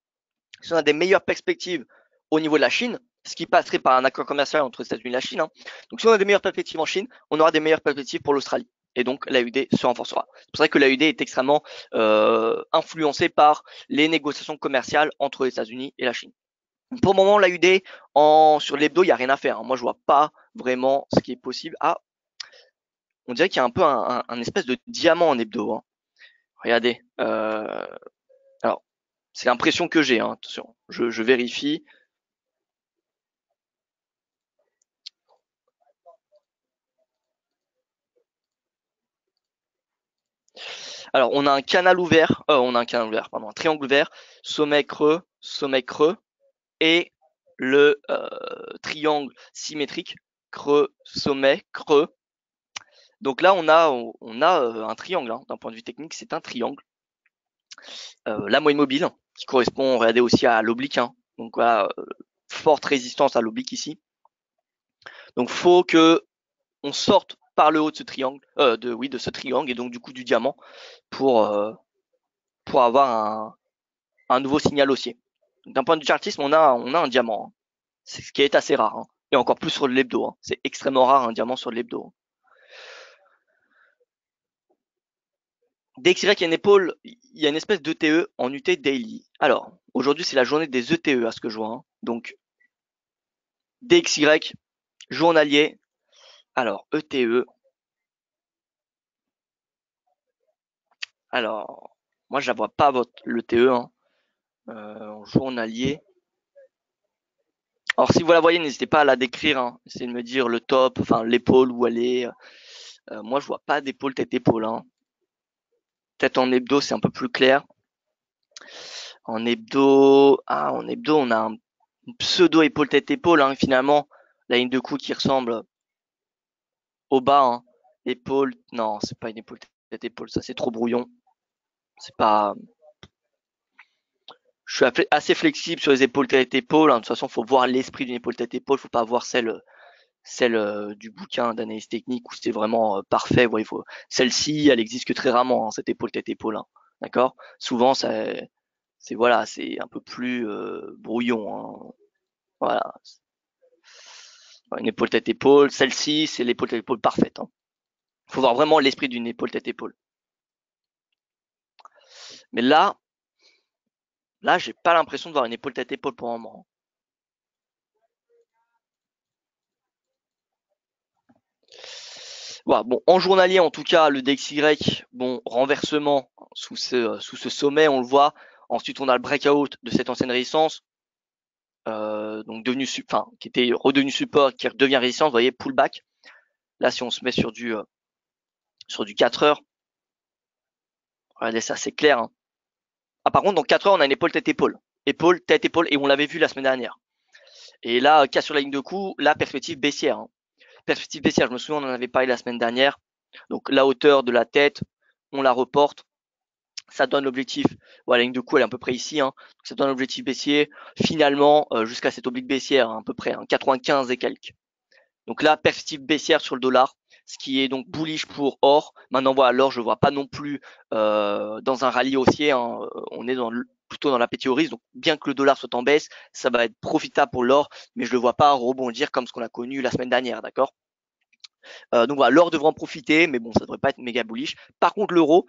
si on a des meilleures perspectives au niveau de la Chine, ce qui passerait par un accord commercial entre les États-Unis et la Chine, hein. Donc si on a des meilleures perspectives en Chine, on aura des meilleures perspectives pour l'Australie. Et donc l'AUD se renforcera. C'est pour ça que l'AUD est extrêmement influencé par les négociations commerciales entre les États-Unis et la Chine. Pour le moment, l'AUD sur l'hebdo, il n'y a rien à faire, hein. Moi, je vois pas vraiment ce qui est possible. Ah, on dirait qu'il y a un peu un espèce de diamant en hebdo, hein. Regardez. Alors, c'est l'impression que j'ai, hein. Attention, je vérifie. Alors, on a un canal ouvert, un triangle ouvert, sommet creux, et le triangle symétrique, creux, sommet, creux. Donc là, on a un triangle, hein. D'un point de vue technique, c'est un triangle. La moyenne mobile, qui correspond, regardez aussi à l'oblique, hein. Donc voilà, forte résistance à l'oblique ici. Donc faut que on sorte par le haut de ce triangle, de ce triangle et donc du coup du diamant pour avoir un nouveau signal haussier. D'un point de vue chartisme, on a un diamant, hein. C'est ce qui est assez rare, hein. Et encore plus sur le l'hebdo, hein. C'est extrêmement rare un diamant sur le l'hebdo. Dès que c'est vrai qu'il y a une épaule, il y a une espèce d'ETE en UT daily. Alors, aujourd'hui c'est la journée des ETE à ce que je vois, hein. Donc DXY, journalier. Alors, ETE. Alors, moi, je la vois pas le TE, hein, en journalier. Alors, si vous la voyez, n'hésitez pas à la décrire, hein. Essayez de me dire le top, enfin, l'épaule où elle est. Moi, je vois pas d'épaule, tête-épaule, hein. Peut-être en hebdo, c'est un peu plus clair. En hebdo, on a un pseudo épaule tête-épaule, hein, finalement. La ligne de cou qui ressemble au bas, hein. Épaule, non, c'est pas une épaule tête-épaule, ça c'est trop brouillon. C'est pas. Je suis assez flexible sur les épaules tête-épaule, hein. De toute façon, faut voir l'esprit d'une épaule tête-épaule, faut pas voir celle du bouquin d'analyse technique où c'est vraiment parfait. Ouais, celle-ci, elle existe que très rarement, hein, cette épaule tête-épaule, hein. D'accord. Souvent, c'est voilà, c'est un peu plus brouillon, hein. Voilà, une épaule tête-épaule. Celle-ci, c'est l'épaule tête-épaule parfaite, hein. Faut voir vraiment l'esprit d'une épaule tête-épaule. Mais là, j'ai pas l'impression de voir une épaule tête-épaule pour un moment. Voilà, bon, en journalier, en tout cas, le DXY, bon, renversement sous ce sommet, on le voit. Ensuite, on a le breakout de cette ancienne résistance, donc qui était redevenu support, qui redevient résistance. Vous voyez, pullback. Là, si on se met sur du 4 heures, regardez ça, c'est clair, hein. Ah, par contre, dans 4 heures, on a une épaule tête-épaule, épaule tête-épaule, et on l'avait vu la semaine dernière. Et là, cas sur la ligne de coup, la perspective baissière, hein. Perspective baissière, je me souviens, on en avait parlé la semaine dernière. Donc la hauteur de la tête, on la reporte. Ça donne l'objectif. Voilà, la ligne de coup, elle est à peu près ici, hein. Ça donne l'objectif baissier. Finalement, jusqu'à cette oblique baissière, hein, à peu près, hein, 95 et quelques. Donc là, perspective baissière sur le dollar, ce qui est donc bullish pour or. Maintenant, voilà, l'or, je ne vois pas non plus dans un rallye haussier, hein. On est plutôt dans l'appétit au risque. Donc, bien que le dollar soit en baisse, ça va être profitable pour l'or, mais je ne le vois pas rebondir comme ce qu'on a connu la semaine dernière, d'accord. Donc voilà, l'or devrait en profiter, mais bon, ça devrait pas être méga bullish. Par contre, l'euro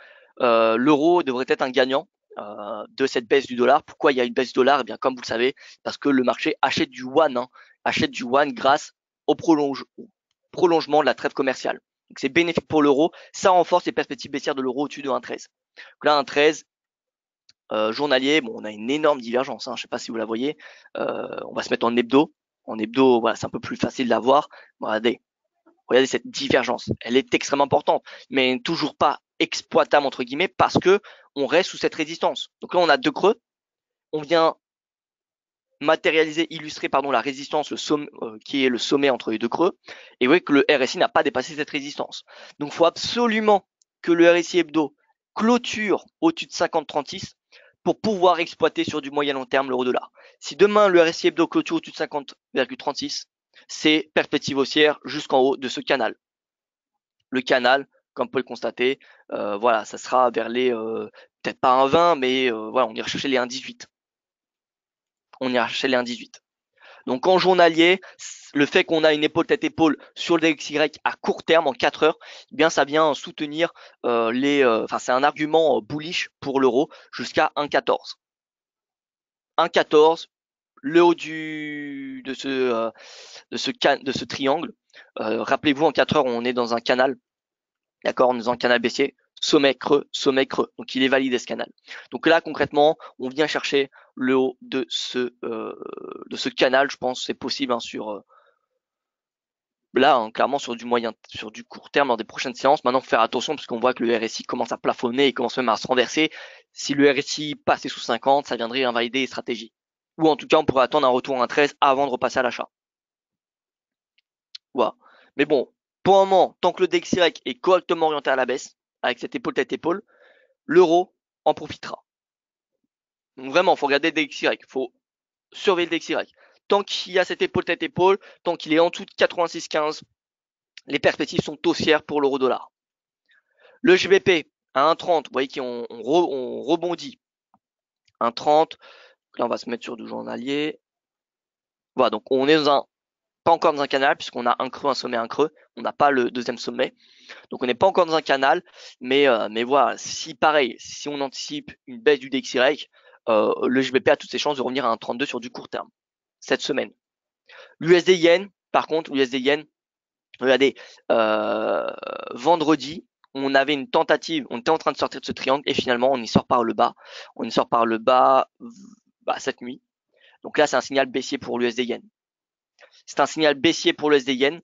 devrait être un gagnant de cette baisse du dollar. Pourquoi il y a une baisse du dollar? Eh bien, comme vous le savez, parce que le marché achète du yuan, hein, achète du yuan grâce au prolongement de la trêve commerciale. Donc c'est bénéfique pour l'euro, ça renforce les perspectives baissières de l'euro au-dessus de 1,13. Donc là, 1,13 journalier, bon, on a une énorme divergence, hein, je ne sais pas si vous la voyez. On va se mettre en hebdo. En hebdo, voilà, c'est un peu plus facile à voir. Regardez cette divergence, elle est extrêmement importante, mais toujours pas exploitable entre guillemets parce que on reste sous cette résistance. Donc là, on a deux creux. On vient illustrer la résistance, qui est le sommet entre les deux creux. Et vous voyez que le RSI n'a pas dépassé cette résistance. Donc, il faut absolument que le RSI hebdo clôture au-dessus de 50,36 pour pouvoir exploiter sur du moyen long terme l'euro-dollar. Si demain le RSI hebdo clôture au-dessus de 50,36, c'est perspective haussière jusqu'en haut de ce canal. Le canal, comme vous pouvez le constater, voilà, ça sera vers les peut-être pas un 20, mais voilà, on ira chercher les 1,18. On ira chercher les 1,18. Donc en journalier, le fait qu'on a une épaule tête épaule sur le DXY à court terme en 4 heures, eh bien ça vient soutenir c'est un argument bullish pour l'euro jusqu'à 1,14. 1,14, le haut de ce triangle. Rappelez-vous, en 4 heures, on est dans un canal. D'accord, on est dans un canal baissier, sommet creux, sommet creux. Donc il est validé ce canal. Donc là concrètement, on vient chercher le haut de ce canal. Je pense que c'est possible, hein, là, hein, clairement sur du court terme dans des prochaines séances. Maintenant, faut faire attention parce qu'on voit que le RSI commence à plafonner et commence même à se renverser. Si le RSI passait sous 50, ça viendrait invalider les stratégies. Ou en tout cas, on pourrait attendre un retour à 1,13 avant de repasser à l'achat. Voilà. Mais bon, pour un moment, tant que le DXY est correctement orienté à la baisse, avec cette épaule tête épaule, l'euro en profitera. Donc vraiment, il faut regarder le DXY, il faut surveiller le DXY. Tant qu'il y a cette épaule tête épaule, tant qu'il est en dessous de 86,15, les perspectives sont haussières pour l'euro dollar. Le GBP à 1,30, vous voyez qu'on rebondit. 1,30, là on va se mettre sur du journalier. Voilà, donc on est pas encore dans un canal puisqu'on a un creux, un sommet, un creux. On n'a pas le deuxième sommet. Donc on n'est pas encore dans un canal, mais voilà, si pareil, si on anticipe une baisse du DXY, le GBP a toutes ses chances de revenir à 1,32 sur du court terme cette semaine. L'USD Yen, par contre, l'USD Yen, regardez, vendredi, on avait une tentative, on était en train de sortir de ce triangle et finalement on y sort par le bas. On y sort par le bas cette nuit. Donc là, c'est un signal baissier pour l'USD Yen. C'est un signal baissier pour l'USD Yen.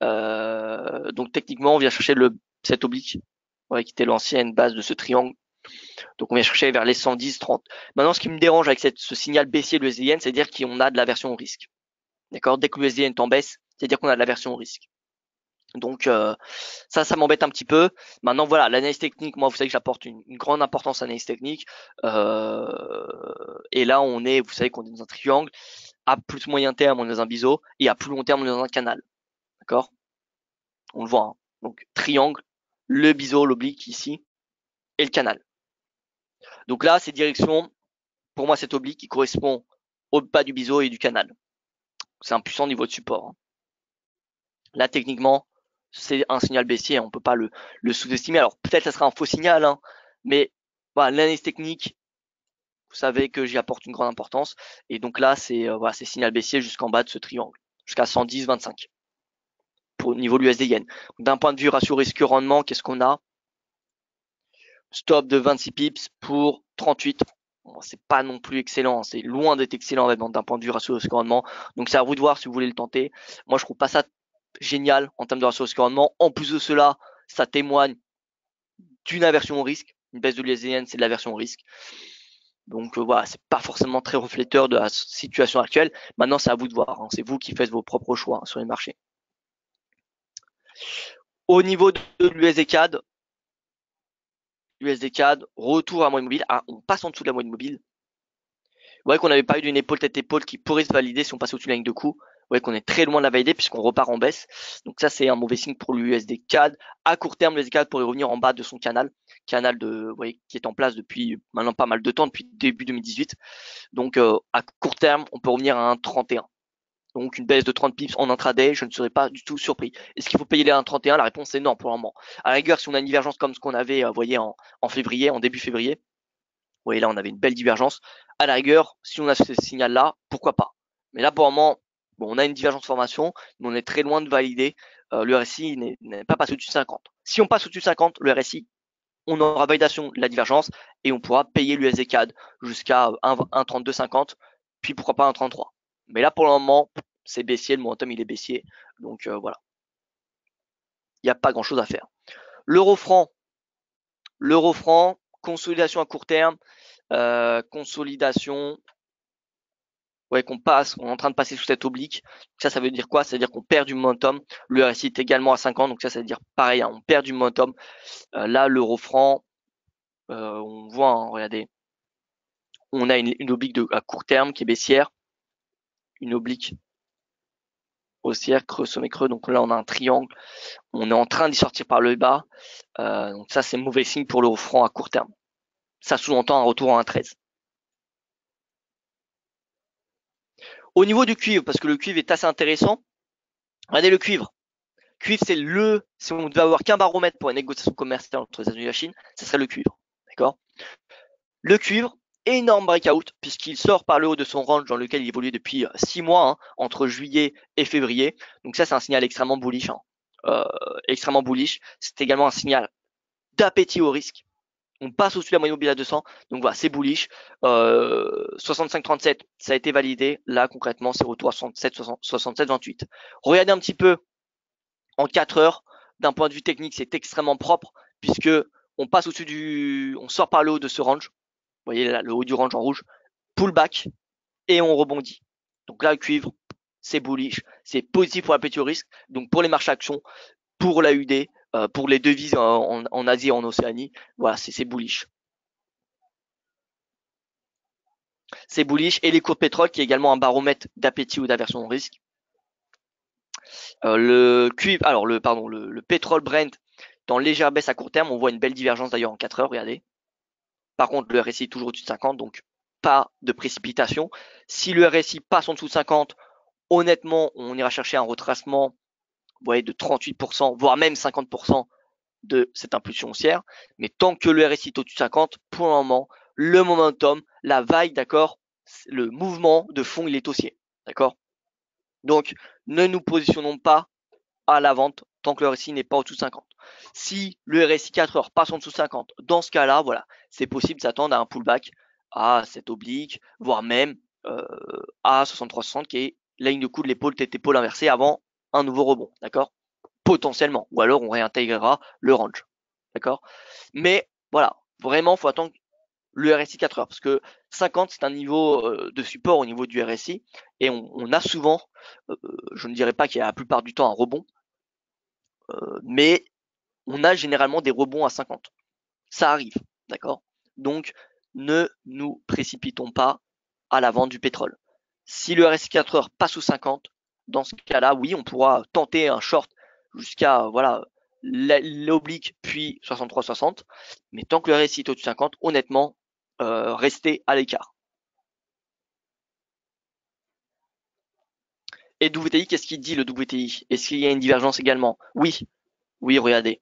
Donc techniquement, on vient chercher cette oblique, qui était l'ancienne base de ce triangle. Donc on vient chercher vers les 110, 30. Maintenant, ce qui me dérange avec ce signal baissier de l'USD Yen, c'est dire qu'on a de l'aversion au risque. D'accord? Dès que l'USD Yen est en baisse, c'est dire qu'on a de l'aversion au risque. Donc ça m'embête un petit peu. Maintenant voilà, l'analyse technique, moi vous savez que j'apporte une grande importance à l'analyse technique. Et là vous savez qu'on est dans un triangle. À plus moyen terme, on est dans un biseau, et à plus long terme, on est dans un canal. D'accord? On le voit. Hein. Donc triangle, le biseau, l'oblique ici, et le canal. Donc là, c'est direction, pour moi, cette oblique qui correspond au bas du biseau et du canal. C'est un puissant niveau de support. Hein. Là, techniquement, c'est un signal baissier, on peut pas le sous-estimer. Alors peut-être ça sera un faux signal, hein, mais voilà, l'analyse technique, vous savez que j'y apporte une grande importance. Et donc là, c'est signal baissier jusqu'en bas de ce triangle, jusqu'à 110, 25 pour le niveau de l'USD Yen. D'un point de vue ratio risque-rendement, qu'est-ce qu'on a? Stop de 26 pips pour 38. Bon, c'est pas non plus excellent, c'est loin d'être excellent d'un point de vue ratio risque-rendement. Donc c'est à vous de voir si vous voulez le tenter. Moi, je trouve pas ça génial en termes de ratio risque-rendement. En plus de cela, ça témoigne d'une aversion au risque. Une baisse de l'USD, c'est de l'aversion au risque. Donc voilà, c'est pas forcément très refléteur de la situation actuelle. Maintenant, c'est à vous de voir. Hein. C'est vous qui faites vos propres choix sur les marchés. Au niveau de l'USD CAD, retour à la moyenne mobile. Ah, on passe en dessous de la moyenne mobile. Vous voyez qu'on avait pas eu d'une épaule tête-épaule qui pourrait se valider si on passe au-dessus de la ligne de coup. Vous voyez qu'on est très loin de la valider puisqu'on repart en baisse. Donc ça, c'est un mauvais signe pour l'USD CAD. À court terme, l'USD CAD pourrait revenir en bas de son canal vous voyez, qui est en place depuis maintenant pas mal de temps, depuis début 2018. Donc à court terme, on peut revenir à 1,31. Donc une baisse de 30 pips en intraday, je ne serais pas du tout surpris. Est-ce qu'il faut payer les 1,31? La réponse est non pour le moment. À la rigueur, si on a une divergence comme ce qu'on avait, vous voyez, en février, en début février, vous voyez là, on avait une belle divergence. À la rigueur, si on a ce signal-là, pourquoi pas. Mais là, pour le moment, bon, on a une divergence de formation, mais on est très loin de valider. Le RSI n'est pas passé au-dessus de 50. Si on passe au-dessus de 50, le RSI, on aura validation de la divergence et on pourra payer l'USD CAD jusqu'à 1,3250, puis pourquoi pas 1,33. Mais là, pour le moment, c'est baissier, le momentum il est baissier. Donc voilà. Il n'y a pas grand-chose à faire. L'euro-franc, consolidation à court terme, consolidation, ouais, on est en train de passer sous cette oblique. Ça veut dire quoi? Ça veut dire qu'on perd du momentum. Le RSI est également à 50, donc ça veut dire pareil, hein, on perd du momentum. Là, l'euro-franc, on voit, hein, regardez, on a une oblique à court terme qui est baissière, une oblique haussière, creux, sommet creux. Donc là, on a un triangle. On est en train d'y sortir par le bas. Donc ça, c'est mauvais signe pour l'euro-franc à court terme. Ça sous-entend un retour en 1,13. Au niveau du cuivre, parce que le cuivre est assez intéressant, regardez le cuivre. Cuivre, si on devait avoir qu'un baromètre pour une négociation commerciale entre les États-Unis et la Chine, ce serait le cuivre. D'accord? Le cuivre, énorme breakout, puisqu'il sort par le haut de son range dans lequel il évoluait depuis 6 mois, hein, entre juillet et février. Donc ça, c'est un signal extrêmement bullish. Hein. Extrêmement bullish. C'est également un signal d'appétit au risque. On passe au-dessus de la moyenne mobile à 200. Donc voilà, c'est bullish. 65,37, ça a été validé. Là, concrètement, c'est retour à 67,28. Regardez un petit peu en 4 heures. D'un point de vue technique, c'est extrêmement propre puisque on passe au-dessus on sort par le haut de ce range. Vous voyez là, le haut du range en rouge. Pullback et on rebondit. Donc là, le cuivre, c'est bullish. C'est positif pour l'appétit au risque. Donc pour les marchés actions, pour l'AUD, pour les devises en Asie et en Océanie, voilà, c'est bullish. C'est bullish. Et les cours de pétrole qui est également un baromètre d'appétit ou d'aversion au risque. Le cuivre, alors le pétrole Brent dans légère baisse à court terme, on voit une belle divergence d'ailleurs en 4 heures, regardez. Par contre, le RSI est toujours au-dessus de 50, donc pas de précipitation. Si le RSI passe en dessous de 50, honnêtement, on ira chercher un retracement, vous voyez, de 38%, voire même 50% de cette impulsion haussière. Mais tant que le RSI est au-dessus de 50, pour le moment, le momentum, la vague, d'accord, le mouvement de fond, il est haussier, d'accord. Donc, ne nous positionnons pas à la vente tant que le RSI n'est pas au-dessous de 50. Si le RSI 4 heures passe en dessous de 50, dans ce cas-là, voilà, c'est possible de s'attendre à un pullback à cette oblique, voire même à 63,60 qui est la ligne de coup de l'épaule tête-épaule inversée avant un nouveau rebond, d'accord? Potentiellement, ou alors on réintégrera le range, d'accord? Mais voilà, vraiment, faut attendre le RSI 4 heures parce que 50 c'est un niveau de support au niveau du RSI et on a souvent, je ne dirais pas qu'il y a la plupart du temps un rebond, mais on a généralement des rebonds à 50. Ça arrive, d'accord? Donc, ne nous précipitons pas à la vente du pétrole. Si le RSI 4 heures passe sous 50, dans ce cas-là, oui, on pourra tenter un short jusqu'à voilà l'oblique puis 63,60. Mais tant que le RSI est au-dessus de 50, honnêtement, restez à l'écart. Et WTI, qu'est-ce qu'il dit le WTI? Est-ce qu'il y a une divergence également? Oui, oui, regardez.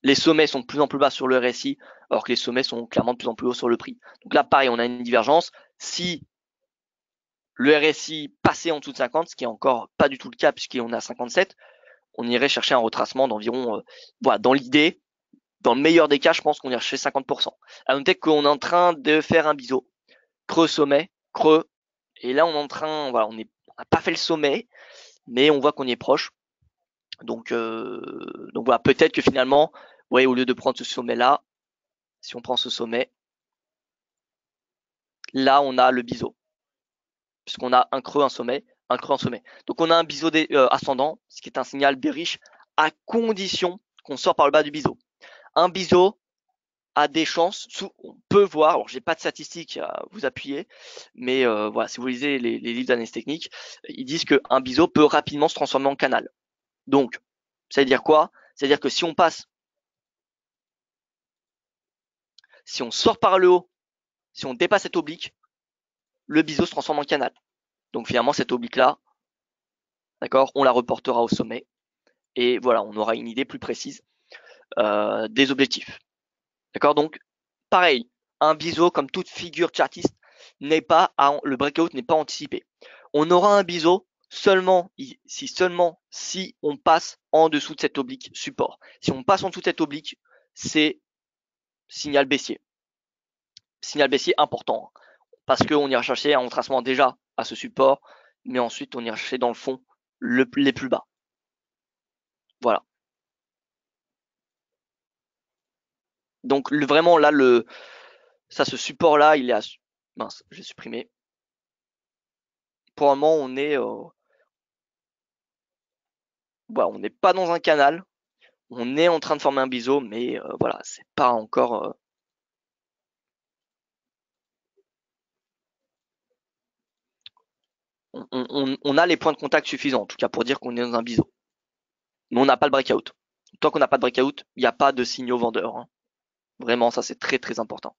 Les sommets sont de plus en plus bas sur le RSI, alors que les sommets sont clairement de plus en plus hauts sur le prix. Donc là, pareil, on a une divergence. Si le RSI passait en dessous de 50, ce qui est encore pas du tout le cas puisqu'on est à 57, on irait chercher un retracement d'environ, voilà, dans l'idée, dans le meilleur des cas, je pense qu'on irait chercher 50%. À noter qu'on est en train de faire un biseau, creux sommet, creux, et là on est en train, voilà, on n'a pas fait le sommet, mais on voit qu'on y est proche. Donc voilà, peut-être que finalement, ouais, au lieu de prendre ce sommet-là, si on prend ce sommet, là on a le biseau, puisqu'on a un creux, un sommet, un creux, un sommet. Donc on a un biseau ascendant, ce qui est un signal bearish, à condition qu'on sort par le bas du biseau. Un biseau a des chances, on peut voir, alors j'ai pas de statistiques à vous appuyer, mais voilà, si vous lisez les livres d'analyse technique, ils disent qu'un biseau peut rapidement se transformer en canal. Donc, ça veut dire quoi? C'est-à-dire que si on passe, si on sort par le haut, si on dépasse cette oblique, le biseau se transforme en canal. Donc finalement, cette oblique-là, d'accord, on la reportera au sommet. Et voilà, on aura une idée plus précise des objectifs. D'accord? Donc, pareil, un biseau, comme toute figure chartiste, le breakout n'est pas anticipé. On aura un biseau seulement si on passe en dessous de cette oblique support. Si on passe en dessous de cette oblique, c'est signal baissier. Signal baissier important, parce qu'on ira chercher un retracement déjà à ce support, mais ensuite on ira chercher dans le fond les plus bas. Voilà. Donc vraiment là, ce support là, il est à... Mince, j'ai supprimé. Pour le moment, voilà, on n'est pas dans un canal. On est en train de former un biseau, mais voilà, c'est pas encore... on a les points de contact suffisants, en tout cas, pour dire qu'on est dans un biseau. Mais on n'a pas le breakout. Tant qu'on n'a pas de breakout, il n'y a pas de signaux vendeurs, hein. Vraiment, ça c'est très très important.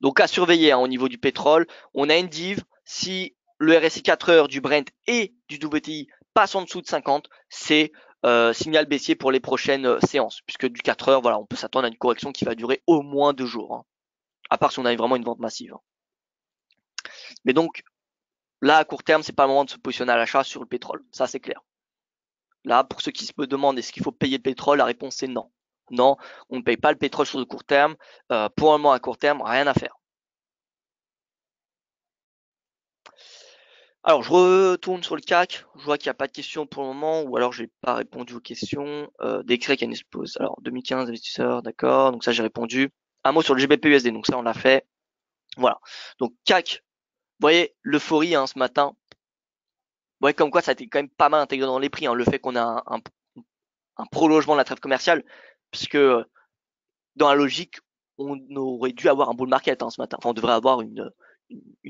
Donc à surveiller, hein, au niveau du pétrole, on a une div. Si le RSI 4 heures du Brent et du WTI passe en dessous de 50, c'est signal baissier pour les prochaines séances, puisque du 4 heures, voilà, on peut s'attendre à une correction qui va durer au moins 2 jours, hein, à part si on a vraiment une vente massive, hein. Mais donc là, à court terme, c'est pas le moment de se positionner à l'achat sur le pétrole, ça c'est clair. Là, pour ceux qui se demandent est-ce qu'il faut payer le pétrole, la réponse c'est non. Non, on ne paye pas le pétrole sur le court terme. Pour un moment à court terme, rien à faire. Alors, je retourne sur le CAC. Je vois qu'il n'y a pas de questions pour le moment, ou alors j'ai pas répondu aux questions. Décret qui expose. Alors, 2015, investisseurs, d'accord. Donc ça, j'ai répondu. Un mot sur le GBP/USD. Donc ça, on l'a fait. Voilà. Donc CAC. Vous voyez l'euphorie, hein, ce matin. Vous voyez comme quoi ça a été quand même pas mal intégré dans les prix, hein, le fait qu'on a un prolongement de la trêve commerciale, puisque dans la logique, on aurait dû avoir un bull market, hein, ce matin. Enfin, on devrait avoir une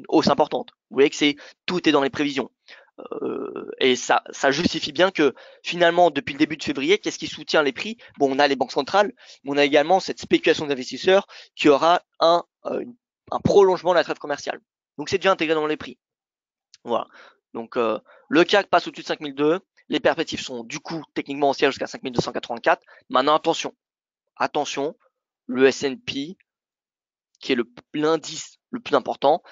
hausse importante. Vous voyez que tout est dans les prévisions. Et ça justifie bien que finalement, depuis le début de février, qu'est-ce qui soutient les prix? Bon, on a les banques centrales, mais on a également cette spéculation d'investisseurs qui aura un prolongement de la trêve commerciale. Donc c'est déjà intégré dans les prix. Voilà. Donc le CAC passe au-dessus de 5002. Les perspectives sont du coup techniquement haussières jusqu'à 5284. Maintenant attention, le S&P, qui est l'indice le plus important,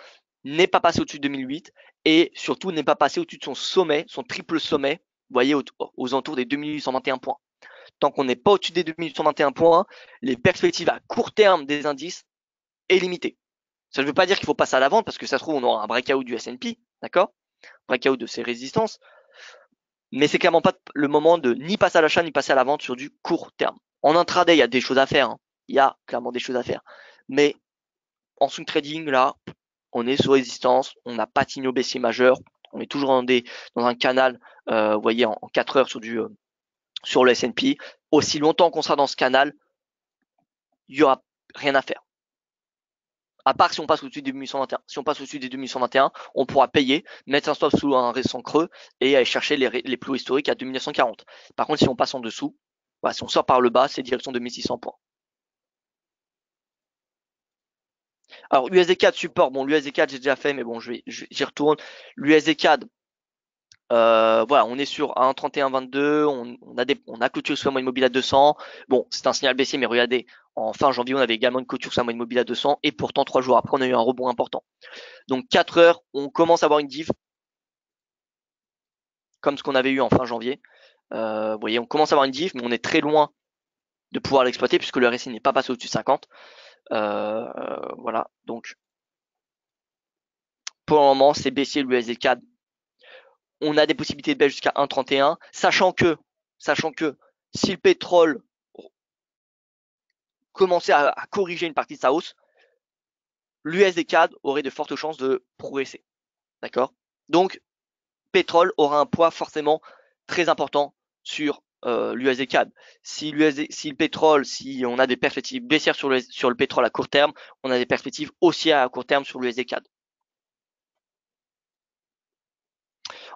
n'est pas passé au-dessus de 2008 et surtout n'est pas passé au-dessus de son sommet, son triple sommet, vous voyez, aux alentours des 2821 points. Tant qu'on n'est pas au-dessus des 2821 points, les perspectives à court terme des indices est limitée. Ça ne veut pas dire qu'il faut passer à la vente parce que ça se trouve on aura un breakout du S&P, d'accord, breakout de ses résistances, mais c'est clairement pas le moment de ni passer à l'achat ni passer à la vente sur du court terme. En intraday, il y a des choses à faire, hein. Il y a clairement des choses à faire, mais en swing trading là, on est sous résistance, on n'a pas de signaux baissiers majeurs, on est toujours dans un canal, vous voyez, en 4 heures sur le S&P. Aussi longtemps qu'on sera dans ce canal, il y aura rien à faire. À part si on passe au-dessus des 2121. Si on passe au-dessus des 2121, on pourra payer, mettre un stop sous un récent creux et aller chercher les plus historiques à 2940. Par contre, si on passe en dessous, voilà, si on sort par le bas, c'est direction 2600 points. Alors, USD4 support, bon, l'USD4 j'ai déjà fait, mais bon, j'y retourne. l'USD4, voilà, on est sur un 31,22, on a clôturé sur la moyenne mobile à 200. Bon, c'est un signal baissier, mais regardez, en fin janvier, on avait également une clôture sur la moyenne mobile à 200, et pourtant 3 jours après, on a eu un rebond important. Donc 4 heures, on commence à avoir une div, comme ce qu'on avait eu en fin janvier. Vous voyez, on commence à avoir une div, mais on est très loin de pouvoir l'exploiter puisque le RSI n'est pas passé au-dessus de 50. Voilà, donc pour le moment, c'est baissier l'USD4. On a des possibilités de baisse jusqu'à 1,31, sachant que si le pétrole commençait à corriger une partie de sa hausse, l'USD4 aurait de fortes chances de progresser. D'accord? Donc, pétrole aura un poids forcément très important sur l'USD-CAD. Si le pétrole, si on a des perspectives baissières sur le pétrole à court terme, on a des perspectives haussières à court terme sur l'USD-CAD.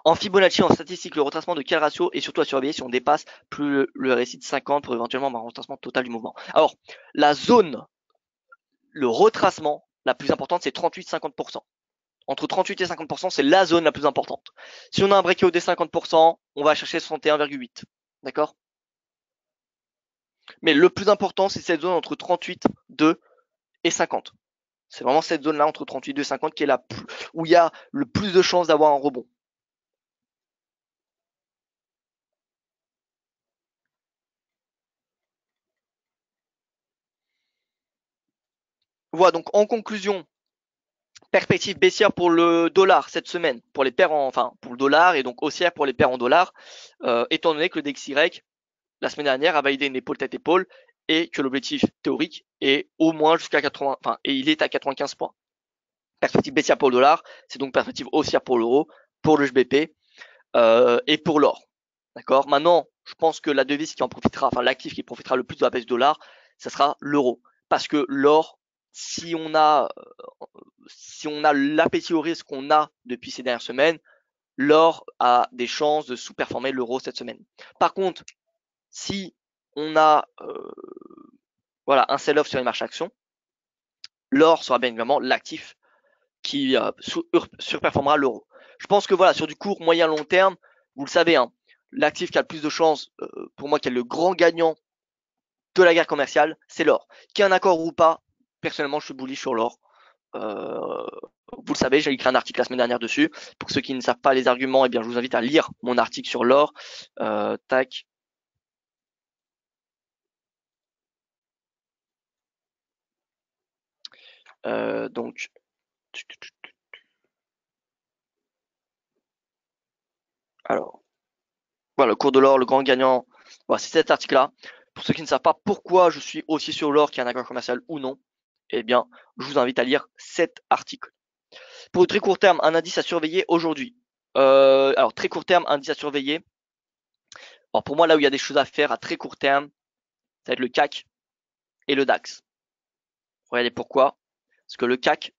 En Fibonacci, en statistique, le retracement de quel ratio est surtout à surveiller si on dépasse plus le RSI de 50 pour éventuellement un retracement total du mouvement. Alors, la zone, le retracement, la plus importante, c'est 38-50%. Entre 38 et 50%, c'est la zone la plus importante. Si on a un breakout des 50%, on va chercher 61,8. D'accord? Mais le plus important, c'est cette zone entre 38, 2 et 50. C'est vraiment cette zone-là entre 38 et 50 qui est où il y a le plus de chances d'avoir un rebond. Voilà, donc en conclusion, perspective baissière pour le dollar cette semaine, pour les paires pour le dollar et donc haussière pour les paires en dollars, étant donné que le DXY la semaine dernière a validé une épaule tête épaule et que l'objectif théorique est au moins jusqu'à 80, et il est à 95 points. Perspective baissière pour le dollar, c'est donc perspective haussière pour l'euro, pour le JBP et pour l'or. D'accord. Maintenant, je pense que la devise qui en profitera, l'actif qui profitera le plus de la baisse du dollar, ça sera l'euro, parce que l'or, si on a l'appétit au risque qu'on a depuis ces dernières semaines, l'or a des chances de sous-performer l'euro cette semaine. Par contre, si on a un sell-off sur les marchés actions, l'or sera bien évidemment l'actif qui surperformera l'euro. Je pense que sur du court, moyen, long terme, vous le savez, hein, l'actif qui a le plus de chances, pour moi, qui est le grand gagnant de la guerre commerciale, c'est l'or. Qu'il y ait un accord ou pas, personnellement, je suis bullish sur l'or. Vous le savez, j'ai écrit un article la semaine dernière dessus. Pour ceux qui ne savent pas les arguments, je vous invite à lire mon article sur l'or. Tac. Donc, alors, voilà, le cours de l'or, le grand gagnant. Voilà, c'est cet article-là. Pour ceux qui ne savent pas pourquoi je suis aussi sur l'or qu'il y a un accord commercial ou non, je vous invite à lire cet article. Pour le très court terme, un indice à surveiller aujourd'hui. Alors, très court terme, indice à surveiller. Alors, pour moi, là où il y a des choses à faire à très court terme, ça va être le CAC et le DAX. Regardez pourquoi. Parce que le CAC,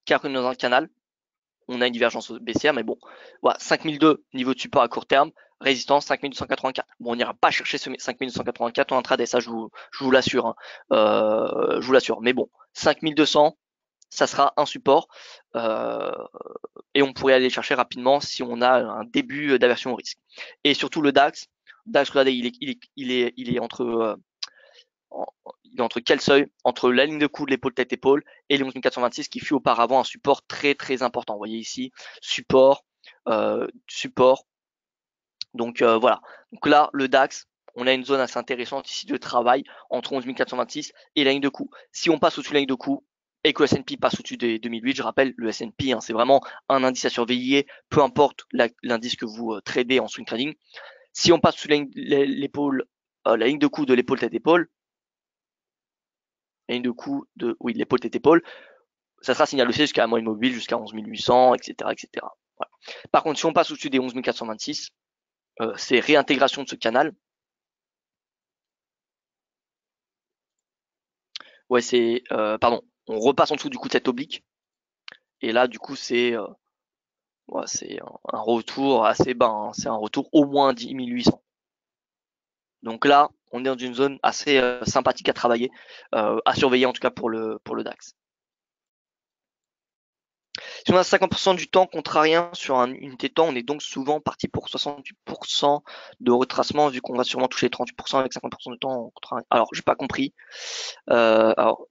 qui est dans un canal, on a une divergence baissière, mais bon, voilà, 5002 niveau de support à court terme, résistance 5284. Bon, on n'ira pas chercher ce 5284 en intraday, ça je vous l'assure, hein. Je vous l'assure. Mais bon, 5200, ça sera un support et on pourrait aller chercher rapidement si on a un début d'aversion au risque. Et surtout le DAX, regardez, il est entre il est entre quel seuil? Entre la ligne de coude, l'épaule, tête, épaule et les 11 426 qui fut auparavant un support très très important. Vous voyez ici, support, support. Donc voilà. Donc là, le DAX, on a une zone assez intéressante ici de travail entre 11 426 et la ligne de coup. Si on passe au-dessus de la ligne de coup et que le S&P passe au-dessus des 2008, je rappelle, le S&P, hein, c'est vraiment un indice à surveiller, peu importe l'indice que vous tradez en swing trading. Si on passe sous l'épaule, la ligne de coup de l'épaule tête épaule, la ligne de coup de l'épaule tête épaule, ça sera signal haussier jusqu'à la moyenne mobile, jusqu'à 11 800, etc., etc. Voilà. Par contre, si on passe au-dessus des 11 426, c'est réintégration de ce canal. Ouais, c'est pardon, on repasse en dessous du coup de cette oblique. Et là, du coup, c'est un retour assez bas. Hein. C'est un retour au moins 10 800. Donc là, on est dans une zone assez sympathique à travailler, à surveiller en tout cas pour le DAX. Si on a 50% du temps contrarien sur une unité de temps, on est donc souvent parti pour 68% de retracement, vu qu'on va sûrement toucher 38% avec 50% de temps contrarien. Alors, j'ai pas compris. Alors,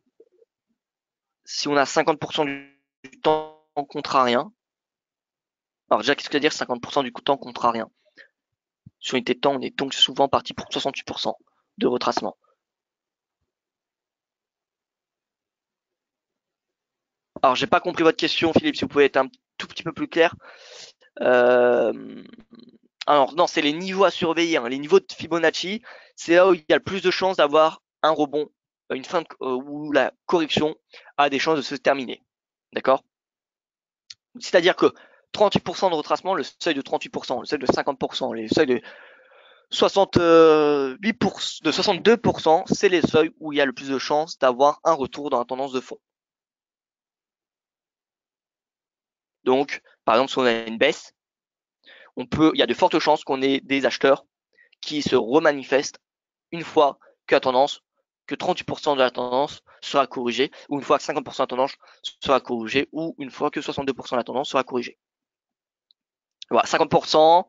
si on a 50% du temps contrarien, alors déjà, qu'est-ce que ça veut dire 50% du temps contrarien? Sur une unité de temps, on est donc souvent parti pour 68% de retracement. Alors, j'ai pas compris votre question, Philippe, si vous pouvez être un tout petit peu plus clair. Alors, non, c'est les niveaux à surveiller. Hein. Les niveaux de Fibonacci, c'est là où il y a le plus de chances d'avoir un rebond, une fin où la correction a des chances de se terminer. D'accord? C'est-à-dire que 38% de retracement, le seuil de 38%, le seuil de 50%, les seuils de 68%, de 62%, c'est les seuils où il y a le plus de chances d'avoir un retour dans la tendance de fond. Donc, par exemple, si on a une baisse, il y a de fortes chances qu'on ait des acheteurs qui se remanifestent une fois que la tendance, que 38% de la tendance sera corrigée, ou une fois que 50% de la tendance sera corrigée, ou une fois que 62% de la tendance sera corrigée. Voilà, 50%,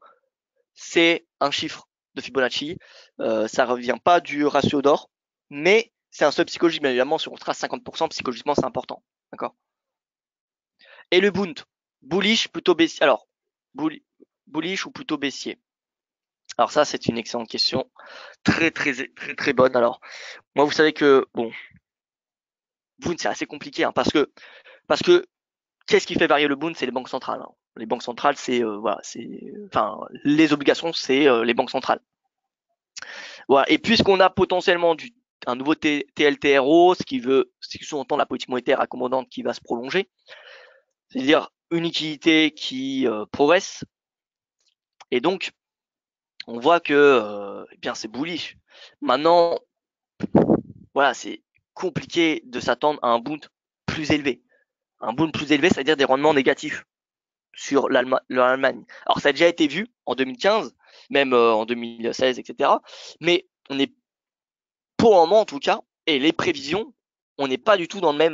c'est un chiffre de Fibonacci. Ça revient pas du ratio d'or, mais c'est un seuil psychologique. Bien évidemment, si on trace 50%, psychologiquement, c'est important. D'accord. Et le Bund, bullish, plutôt baissier. Alors, bullish ou plutôt baissier? Alors ça, c'est une excellente question. Très, très, très, très bonne. Alors, moi, vous savez que, bon, Bund, c'est assez compliqué, hein, parce que qu'est-ce qui fait varier le Bund? C'est les banques centrales. Hein. Les banques centrales, les obligations, c'est les banques centrales. Voilà. Et puisqu'on a potentiellement un nouveau TLTRO, ce qui sous-entend la politique monétaire accommodante qui va se prolonger, c'est-à-dire une liquidité qui progresse, et donc on voit que eh bien c'est bullish. Maintenant, voilà, c'est compliqué de s'attendre à un Bund plus élevé. Un Bund plus élevé, c'est-à-dire des rendements négatifs sur l'Allemagne. Alors ça a déjà été vu en 2015, même en 2016, etc. Mais on est, pour le moment en tout cas, et les prévisions, on n'est pas du tout dans les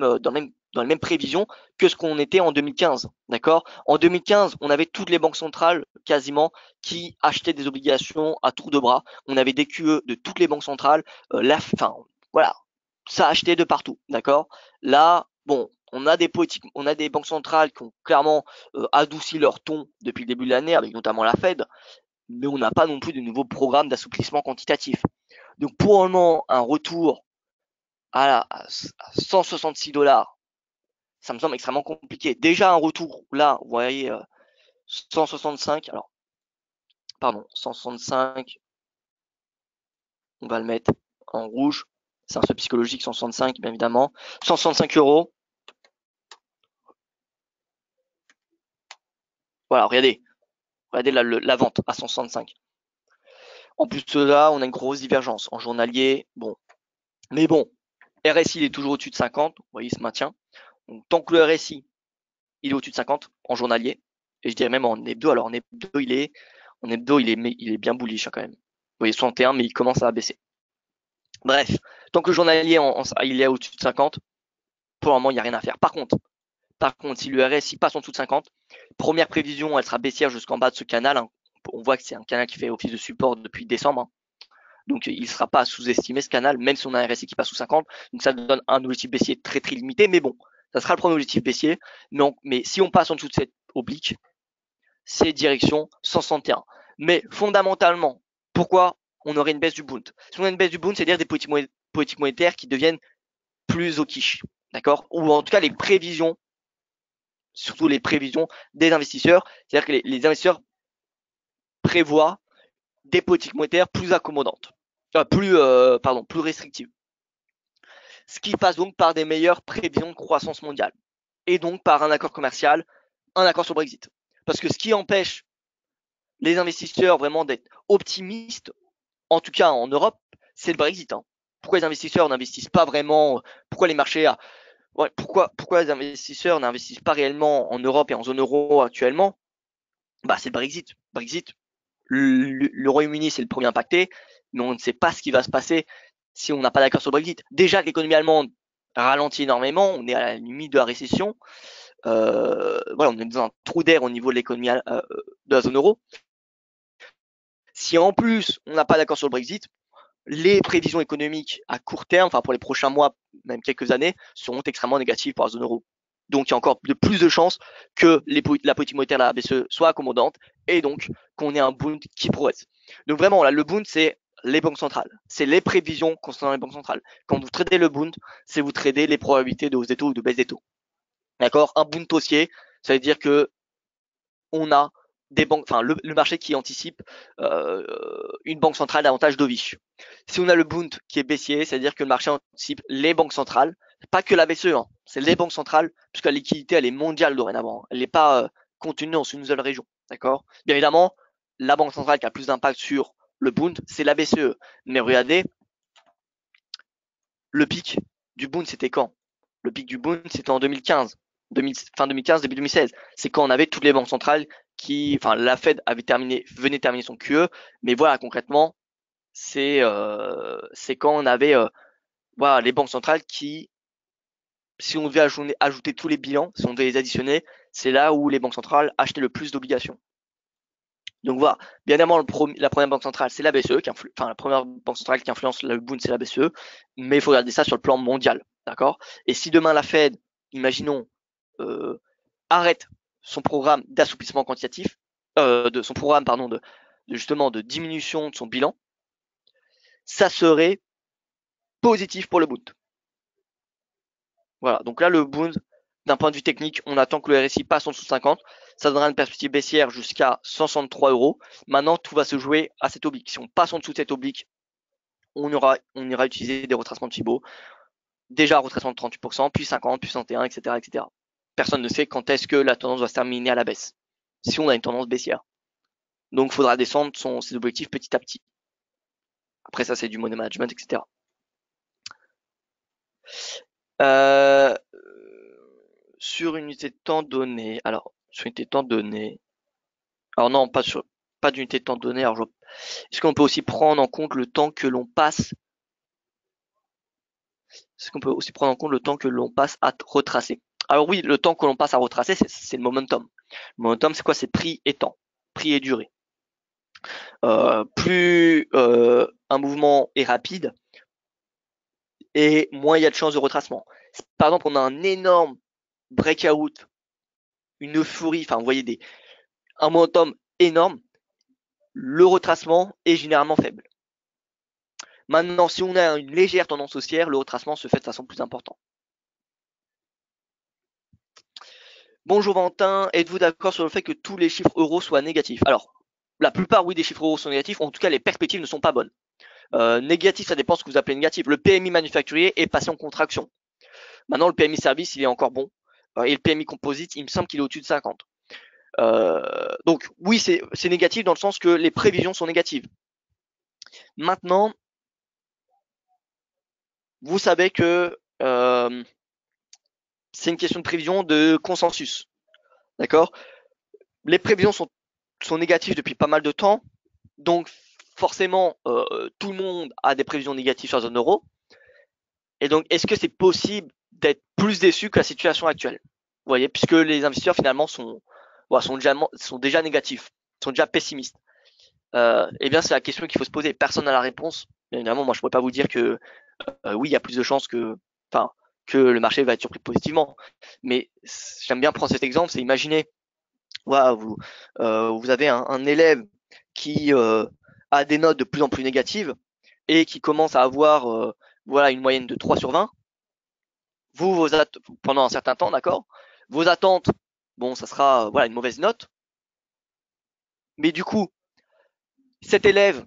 mêmes prévisions que ce qu'on était en 2015. D'accord? En 2015, on avait toutes les banques centrales quasiment qui achetaient des obligations à tour de bras. On avait des QE de toutes les banques centrales. Voilà, ça achetait de partout. D'accord? Là, bon, on a des banques centrales qui ont clairement adouci leur ton depuis le début de l'année, avec notamment la Fed, mais on n'a pas non plus de nouveaux programmes d'assouplissement quantitatif. Donc pour le moment, un retour à 166 $, ça me semble extrêmement compliqué. Déjà un retour là, vous voyez, 165, alors, pardon, 165, on va le mettre en rouge, c'est un seuil psychologique, 165, bien évidemment, 165 €. Voilà, regardez la vente à 165. En plus de là, on a une grosse divergence en journalier, bon, mais bon, RSI il est toujours au-dessus de 50, vous voyez, il se maintient. Donc tant que le RSI il est au-dessus de 50 en journalier, et je dirais même en hebdo, alors en hebdo il est bien bullish hein, quand même. Vous voyez 61, mais il commence à baisser. Bref, tant que le journalier il est au-dessus de 50, pour le moment il n'y a rien à faire. Par contre, si le RSI passe en dessous de 50, première prévision, elle sera baissière jusqu'en bas de ce canal. Hein. On voit que c'est un canal qui fait office de support depuis décembre. Hein. Donc il ne sera pas sous-estimé ce canal, même si on a un RSI qui passe sous 50. Donc ça donne un objectif baissier très très limité, mais bon, ça sera le premier objectif baissier. Mais si on passe en dessous de cette oblique, c'est direction 161. Mais fondamentalement, pourquoi on aurait une baisse du Bund? Si on a une baisse du Bund, c'est-à-dire des politiques monétaires qui deviennent plus au quiche, d'accord? Ou en tout cas les prévisions, surtout les prévisions des investisseurs, c'est-à-dire que les investisseurs prévoient des politiques monétaires plus accommodantes, plus restrictives. Ce qui passe donc par des meilleures prévisions de croissance mondiale et donc par un accord commercial, un accord sur le Brexit. Parce que ce qui empêche les investisseurs vraiment d'être optimistes, en tout cas en Europe, c'est le Brexit. Pourquoi les investisseurs n'investissent pas vraiment? Pourquoi les marchés pourquoi les investisseurs n'investissent pas réellement en Europe et en zone euro actuellement? C'est le Brexit. Brexit, le Royaume-Uni, c'est le premier impacté, mais on ne sait pas ce qui va se passer si on n'a pas d'accord sur le Brexit. Déjà que l'économie allemande ralentit énormément, on est à la limite de la récession. On est dans un trou d'air au niveau de l'économie de la zone euro. Si en plus on n'a pas d'accord sur le Brexit, les prévisions économiques à court terme, enfin pour les prochains mois, même quelques années, seront extrêmement négatives pour la zone euro. Donc il y a encore de plus de chances que la politique monétaire de la BCE soit accommodante et donc qu'on ait un Bund qui progresse. Donc vraiment là, le Bund c'est les banques centrales, c'est les prévisions concernant les banques centrales. Quand vous tradez le Bund, c'est vous tradez les probabilités de hausse des taux ou de baisse des taux. D'accord? Un Bund haussier, ça veut dire que on a des banques, enfin le marché qui anticipe une banque centrale davantage dovish. Si on a le Bund qui est baissier, c'est-à-dire que le marché anticipe les banques centrales, pas que la BCE, c'est les banques centrales, puisque la liquidité elle est mondiale dorénavant, elle n'est pas contenue dans une seule région, d'accord? Bien évidemment, la banque centrale qui a plus d'impact sur le Bund, c'est la BCE. Mais regardez, le pic du Bund, c'était quand? Le pic du Bund, c'était en 2015. Fin 2015, début 2016. C'est quand on avait toutes les banques centrales la Fed venait terminer son QE, mais voilà, concrètement, c'est quand on avait les banques centrales qui, si on devait ajouter tous les bilans, si on devait les additionner, c'est là où les banques centrales achetaient le plus d'obligations. Donc voilà, bien évidemment, la première banque centrale, c'est la BCE, la première banque centrale qui influence le Bund, c'est la BCE, mais il faut regarder ça sur le plan mondial, d'accord? Et si demain la Fed, imaginons, arrête son programme d'assouplissement quantitatif, de son programme, justement de diminution de son bilan, ça serait positif pour le Bund. Voilà, donc là le Bund, d'un point de vue technique, on attend que le RSI passe en dessous de 50, ça donnera une perspective baissière jusqu'à 163 €. Maintenant, tout va se jouer à cette oblique. Si on passe en dessous de cette oblique, on ira utiliser des retracements de Fibo. Déjà retracement de 38%, puis 50, puis 61, etc., etc. Personne ne sait quand est-ce que la tendance va se terminer à la baisse, si on a une tendance baissière. Donc il faudra descendre ses objectifs petit à petit. Après ça, c'est du money management, etc. Sur une unité de temps donnée. Alors, sur une unité de temps donnée. Alors non, pas d'unité de temps donnée. Alors, est-ce qu'on peut aussi prendre en compte le temps que l'on passe? Est-ce qu'on peut aussi prendre en compte le temps que l'on passe à retracer? Alors oui, le temps que l'on passe à retracer, c'est le momentum. Le momentum, c'est quoi? C'est prix et temps, prix et durée. Plus un mouvement est rapide, et moins il y a de chances de retracement. Par exemple, on a un énorme breakout, une euphorie, enfin vous voyez un momentum énorme, le retracement est généralement faible. Maintenant, si on a une légère tendance haussière, le retracement se fait de façon plus importante. Bonjour Valentin, êtes-vous d'accord sur le fait que tous les chiffres euros soient négatifs? Alors, la plupart, oui, des chiffres euros sont négatifs, en tout cas les perspectives ne sont pas bonnes. Négatif, ça dépend de ce que vous appelez négatif. Le PMI manufacturier est passé en contraction. Maintenant, le PMI service, il est encore bon. Et le PMI composite, il me semble qu'il est au-dessus de 50. Donc oui, c'est négatif dans le sens que les prévisions sont négatives. Maintenant, vous savez que c'est une question de prévision, de consensus. D'accord? Les prévisions sont négatives depuis pas mal de temps. Donc forcément, tout le monde a des prévisions négatives sur la zone euro. Et donc, est-ce que c'est possible d'être plus déçu que la situation actuelle? Vous voyez, puisque les investisseurs finalement sont déjà négatifs, sont déjà pessimistes. Eh bien, c'est la question qu'il faut se poser. Personne n'a la réponse. Bien évidemment, moi je pourrais pas vous dire que oui, il y a plus de chances enfin, que le marché va être surpris positivement. Mais j'aime bien prendre cet exemple, c'est imaginer, voilà, vous avez un élève qui a des notes de plus en plus négatives et qui commence à avoir voilà, une moyenne de 3 sur 20. Pendant un certain temps, d'accord, vos attentes, bon, ça sera voilà, une mauvaise note. Mais du coup, cet élève,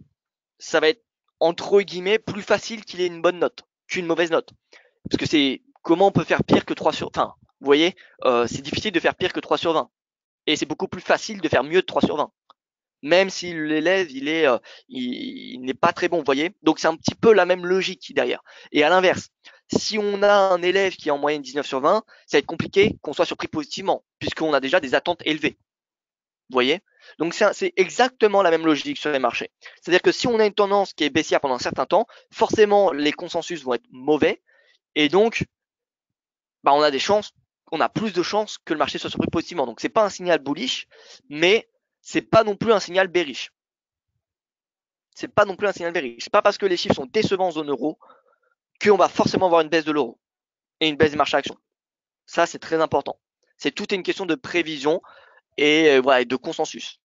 ça va être entre guillemets plus facile qu'il ait une bonne note qu'une mauvaise note. Parce que c'est comment on peut faire pire que 3 sur... Enfin, vous voyez, c'est difficile de faire pire que 3 sur 20. Et c'est beaucoup plus facile de faire mieux de 3 sur 20. Même si l'élève, il n'est pas très bon, vous voyez. Donc c'est un petit peu la même logique derrière. Et à l'inverse, si on a un élève qui est en moyenne 19 sur 20, ça va être compliqué qu'on soit surpris positivement, puisqu'on a déjà des attentes élevées. Vous voyez? Donc c'est exactement la même logique sur les marchés. C'est-à-dire que si on a une tendance qui est baissière pendant un certain temps, forcément les consensus vont être mauvais, et donc bah, on a plus de chances que le marché soit surpris positivement. Donc c'est pas un signal bullish, mais c'est pas non plus un signal bearish. C'est pas non plus un signal bearish. C'est pas parce que les chiffres sont décevants en zone euro qu'on va forcément avoir une baisse de l'euro et une baisse des marchés actions. Ça, c'est très important. C'est tout une question de prévision et voilà, de consensus.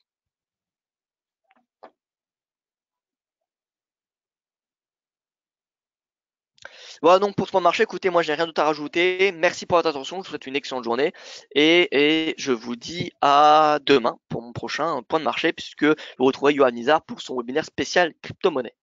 Voilà donc pour ce point de marché, écoutez, moi j'ai rien d'autre à rajouter. Merci pour votre attention, je vous souhaite une excellente journée et je vous dis à demain pour mon prochain point de marché puisque vous retrouverez Johan Nizar pour son webinaire spécial crypto-monnaie.